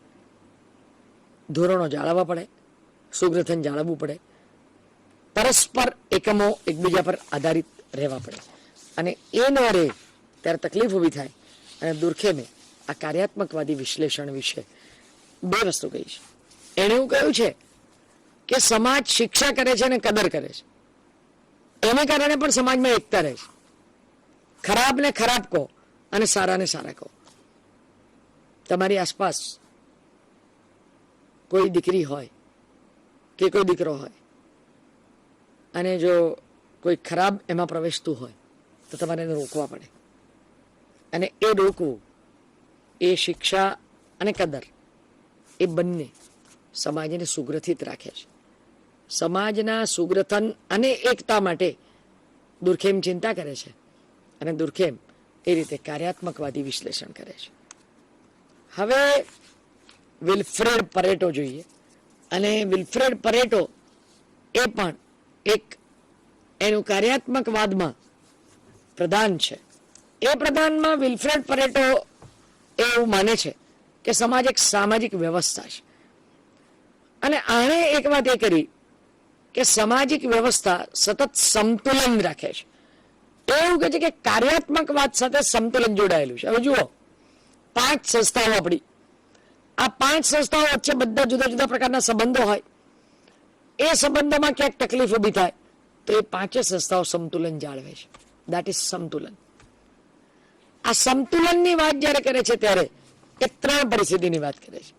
[SPEAKER 2] ધોરણો જાળવવા પડે, સુગ્રથન જાળવવું પડે, પરસ્પર એકમો એકબીજા પર આધારિત રહેવા પડે અને એ ન રહે ત્યારે તકલીફ ઊભી થાય. અને દુર્ખેમે આ કાર્યાત્મકવાદી વિશ્લેષણ વિશે 2 વસ્તુ કહી છે. એણે એવું કહ્યું છે કે સમાજ શિક્ષા કરે છે અને કદર કરે છે, એને કારણે પણ સમાજમાં એકતા રહે છે. ખરાબને ખરાબ કહો અને સારાને સારા કહો. તમારી આસપાસ કોઈ દીકરી હોય કે કોઈ દીકરો હોય અને જો કોઈ ખરાબ એમાં પ્રવેશતું હોય તો તમારે એને રોકવા પડે. અને એ રોકવું, એ શિક્ષા અને કદર, એ બંને સમાજને સુગ્રથિત રાખે છે. સમાજના સુગ્રથન અને એકતા માટે દુર્ખેમ ચિંતા કરે છે અને દુર્ખેમ એ રીતે કાર્યાત્મકવાદી વિશ્લેષણ કરે છે. હવે વિલ્ફ્રેડ પરેટો જોઈએ. અને વિલ્ફ્રેડ પરેટો એ પણ એક એનું કાર્યાત્મકવાદમાં પ્રધાન છે. એ પ્રધાનમાં વિલ્ફ્રેડ પરેટો એવું માને છે કે સમાજ એક સામાજિક વ્યવસ્થા છે. અને આણે એક વાત એ કરી કે સામાજિક વ્યવસ્થા સતત સંતુલન રાખે છે. એવું કહે છે કે કાર્યાત્મકવાદ સાથે સંતુલન જોડાયેલું છે. હવે જુઓ, 5 સંસ્થાઓ આપણી, આ 5 સંસ્થાઓ વચ્ચે બધા જુદા જુદા પ્રકારના સંબંધો હોય. એ સંબંધોમાં ક્યાંક તકલીફ ઊભી થાય તો એ 5 સંસ્થાઓ સંતુલન જાળવે છે. દેટ ઇઝ સંતુલન. આ સંતુલનની વાત જ્યારે કરે છે ત્યારે એ 3 પરિસ્થિતિની વાત કરે છે.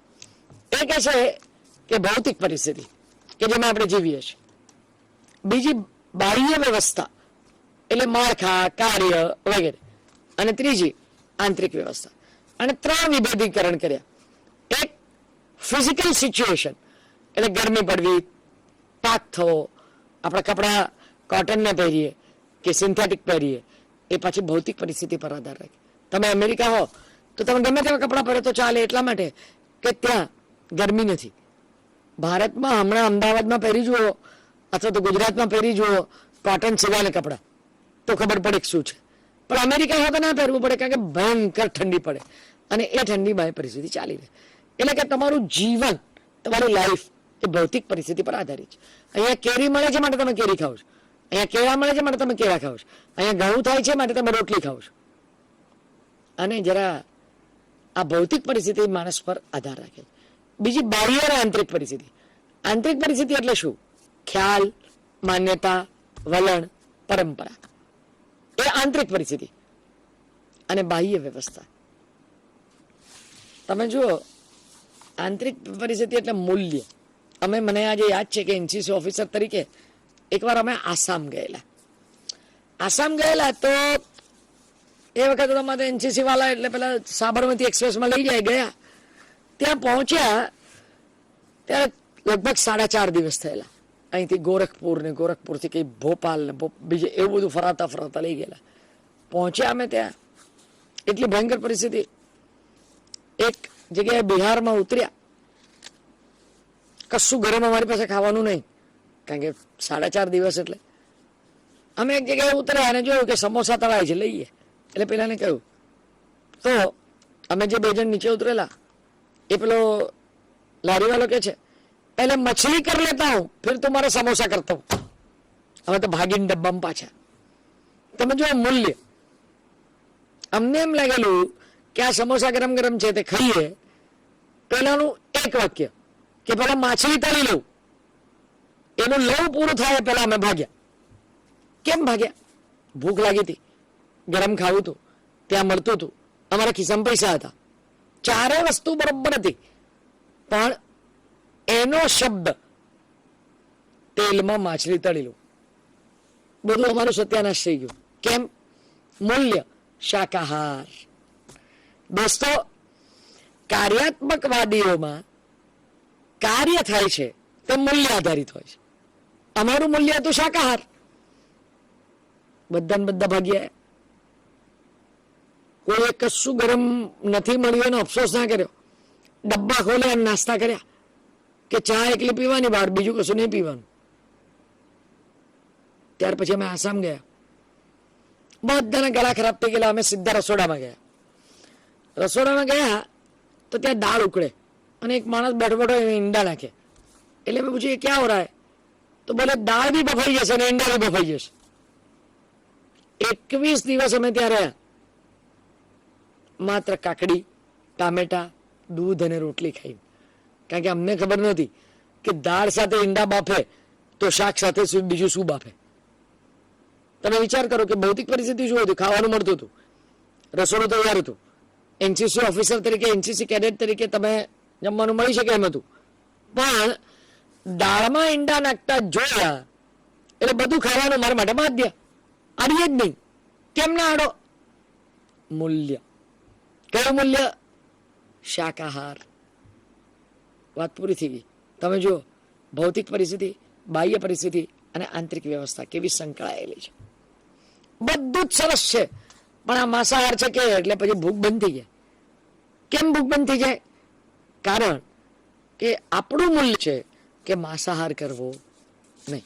[SPEAKER 2] એ કહે છે કે ભૌતિક પરિસ્થિતિ કે જેમાં આપણે જીવીએ છીએ, બીજી બાહ્ય વ્યવસ્થા એટલે માળખા, કાર્ય વગેરે, અને ત્રીજી આંતરિક વ્યવસ્થા. અને 3 વિભેદીકરણ કર્યા. એક ફિઝિકલ સિચ્યુએશન એટલે ગરમી પડવી, તાપ થવો, આપણા કપડા કોટનના પહેરીએ કે સિન્થેટિક પહેરીએ, એ પાછી ભૌતિક પરિસ્થિતિ પર આધાર રાખે. તમે અમેરિકા હો તો તમે ગમે તેવા કપડાં પહેરો તો ચાલે, એટલા માટે કે ત્યાં ગરમી નથી. ભારતમાં હમણાં અમદાવાદમાં પહેરી જુઓ અથવા તો ગુજરાતમાં પહેરી જુઓ કોટન સિવાયના કપડાં તો ખબર પડે શું છે. પણ અમેરિકા હો તો ના પહેરવું પડે, કારણ કે ભયંકર ઠંડી પડે અને એ ઠંડીમાં એ પરિસ્થિતિ ચાલી રહે. એટલે કે તમારું જીવન, તમારી લાઈફ એ ભૌતિક પરિસ્થિતિ પર આધારિત છે. અહીંયા કેરી મળે છે માટે તમે કેરી ખાઓ છો, અહીંયા કેળા મળે છે માટે તમે કેળા ખાઓ છો, અહીંયા ઘઉં થાય છે માટે તમે રોટલી ખાઓ છો. અને જરા આ ભૌતિક પરિસ્થિતિ માણસ પર આધાર રાખે. બીજી બાહ્ય અને આંતરિક પરિસ્થિતિ. આંતરિક પરિસ્થિતિ એટલે શું? ખ્યાલ, માન્યતા, વલણ, પરંપરા, એ આંતરિક પરિસ્થિતિ. અને બાહ્ય વ્યવસ્થા, તમે જુઓ, આંતરિક પરિસ્થિતિ એટલે મૂલ્ય. મને આજે યાદ છે કે એનસીસી ઓફિસર તરીકે એકવાર અમે આસામ ગયેલા તો એ વખતે તમારે એનસીસી વાળા એટલે પેલા સાબરમતી એક્સપ્રેસમાં લઈ ગયા. ત્યાં પહોંચ્યા ત્યારે લગભગ 4.5 દિવસ થયેલા. અહીંથી ગોરખપુરથી કઈ ભોપાલ ને બીજે એવું બધું ફરાતા લઈ ગયેલા. પહોંચ્યા અમે ત્યાં, એટલી ભયંકર પરિસ્થિતિ. એક જગ્યાએ બિહારમાં ઉતર્યા, કશું ગરમ અમારી પાસે ખાવાનું નહીં, કારણ કે 4.5 દિવસ એટલે. અમે એક જગ્યાએ ઉતર્યા અને જોયું કે સમોસા તળાય છે, લઈએ. એટલે પેલાને કહ્યું, તો અમે જે 2 જણ નીચે ઉતરેલા, એ પેલો લારીવાળો કે છે, पहले मछली कर लेता हूं फिर तुम्हारे समोसा करता हूं. હવે તો ભાગીને ડબ્બામાં પાછા. તમે જો મૂલ્ય, અમને એમ લાગેલું કે આ સમોસા ગરમ ગરમ છે તે ખાઈએ. પેલાનું એક વાક્ય કે પેલા માછલી તળી લઉં, એનું લવ પૂરું થાય પેલા અમે ભાગ્યા. કેમ ભાગ્યા? ભૂખ લાગી હતી, ગરમ ખાવું હતું, ત્યાં મળતું હતું, અમારા ખિસ્સામાં પૈસા હતા, 4 વસ્તુ બરોબર હતી. પણ એનો શબ્દ તેલમાં માછલી તળી લો, બધું અમારું સત્યાનાશ થઈ ગયું. કેમ? મૂલ્ય શાકાહાર. દોસ્તો, કાર્યાત્મકવાદીઓમાં કાર્ય થાય છે તે મૂલ્ય આધારિત હોય છે. અમારું મૂલ્ય હતું શાકાહાર. બધા ભાગ્યા. કોઈ કશું ગરમ નથી મળ્યું એનો અફસોસ ના કર્યો. ડબ્બા ખોલ્યા અને નાસ્તા કર્યા કે ચા એકલી પીવાની, બહાર બીજું કશું નહીં પીવાનું. ત્યાર પછી અમે આસામ ગયા. બધાના ગળા ખરાબ થઈ ગયેલા. અમે સીધા રસોડામાં ગયા તો ત્યાં દાળ ઉકળે અને એક માણસ બેઠો ઈંડા નાખે. એટલે મેં પૂછ્યું, ક્યાં હો રહા હે? તો બોલે દાળ બી બફાઈ જશે અને ઈંડા બી બફાઈ જશે. 21 દિવસ અમે ત્યાં રહ્યા, માત્ર કાકડી, ટામેટા, દૂધ અને રોટલી ખાઈ. કારણ કે અમને ખબર નહોતી કે દાળ સાથે ઈંડા બાફે તો શાક સાથે બીજું શું બાફે. તમે વિચાર કરો કે ભૌતિક પરિસ્થિતિ શું હતી? ખાવાનું મળતું હતું, રસોડું તૈયાર હતું. એનસીસી ઓફિસર તરીકે, એનસીસી કેડેટ તરીકે તમે જમવાનું મળી શકે એમ હતું. પણ દાળમાં ઈંડા નાખતા જોયા એટલે બધું ખાવાનું મારા માટે બાધ્ય. આડીએ જ નહીં. કેમ ના આડો? મૂલ્ય. કયું મૂલ્ય? શાકાહાર. વાત પૂરી થઈ ગઈ. તમે જુઓ, ભૌતિક પરિસ્થિતિ, બાહ્ય પરિસ્થિતિ અને આંતરિક વ્યવસ્થા કેવી સંકળાયેલી છે. બધું જ સરસ છે, પણ આ માંસાહાર છે કે એટલે પછી ભૂખ બંધ થઈ જાય. કેમ ભૂખ બંધ થઈ જાય? કારણ કે આપણું મૂલ્ય છે કે માંસાહાર કરવો નહીં.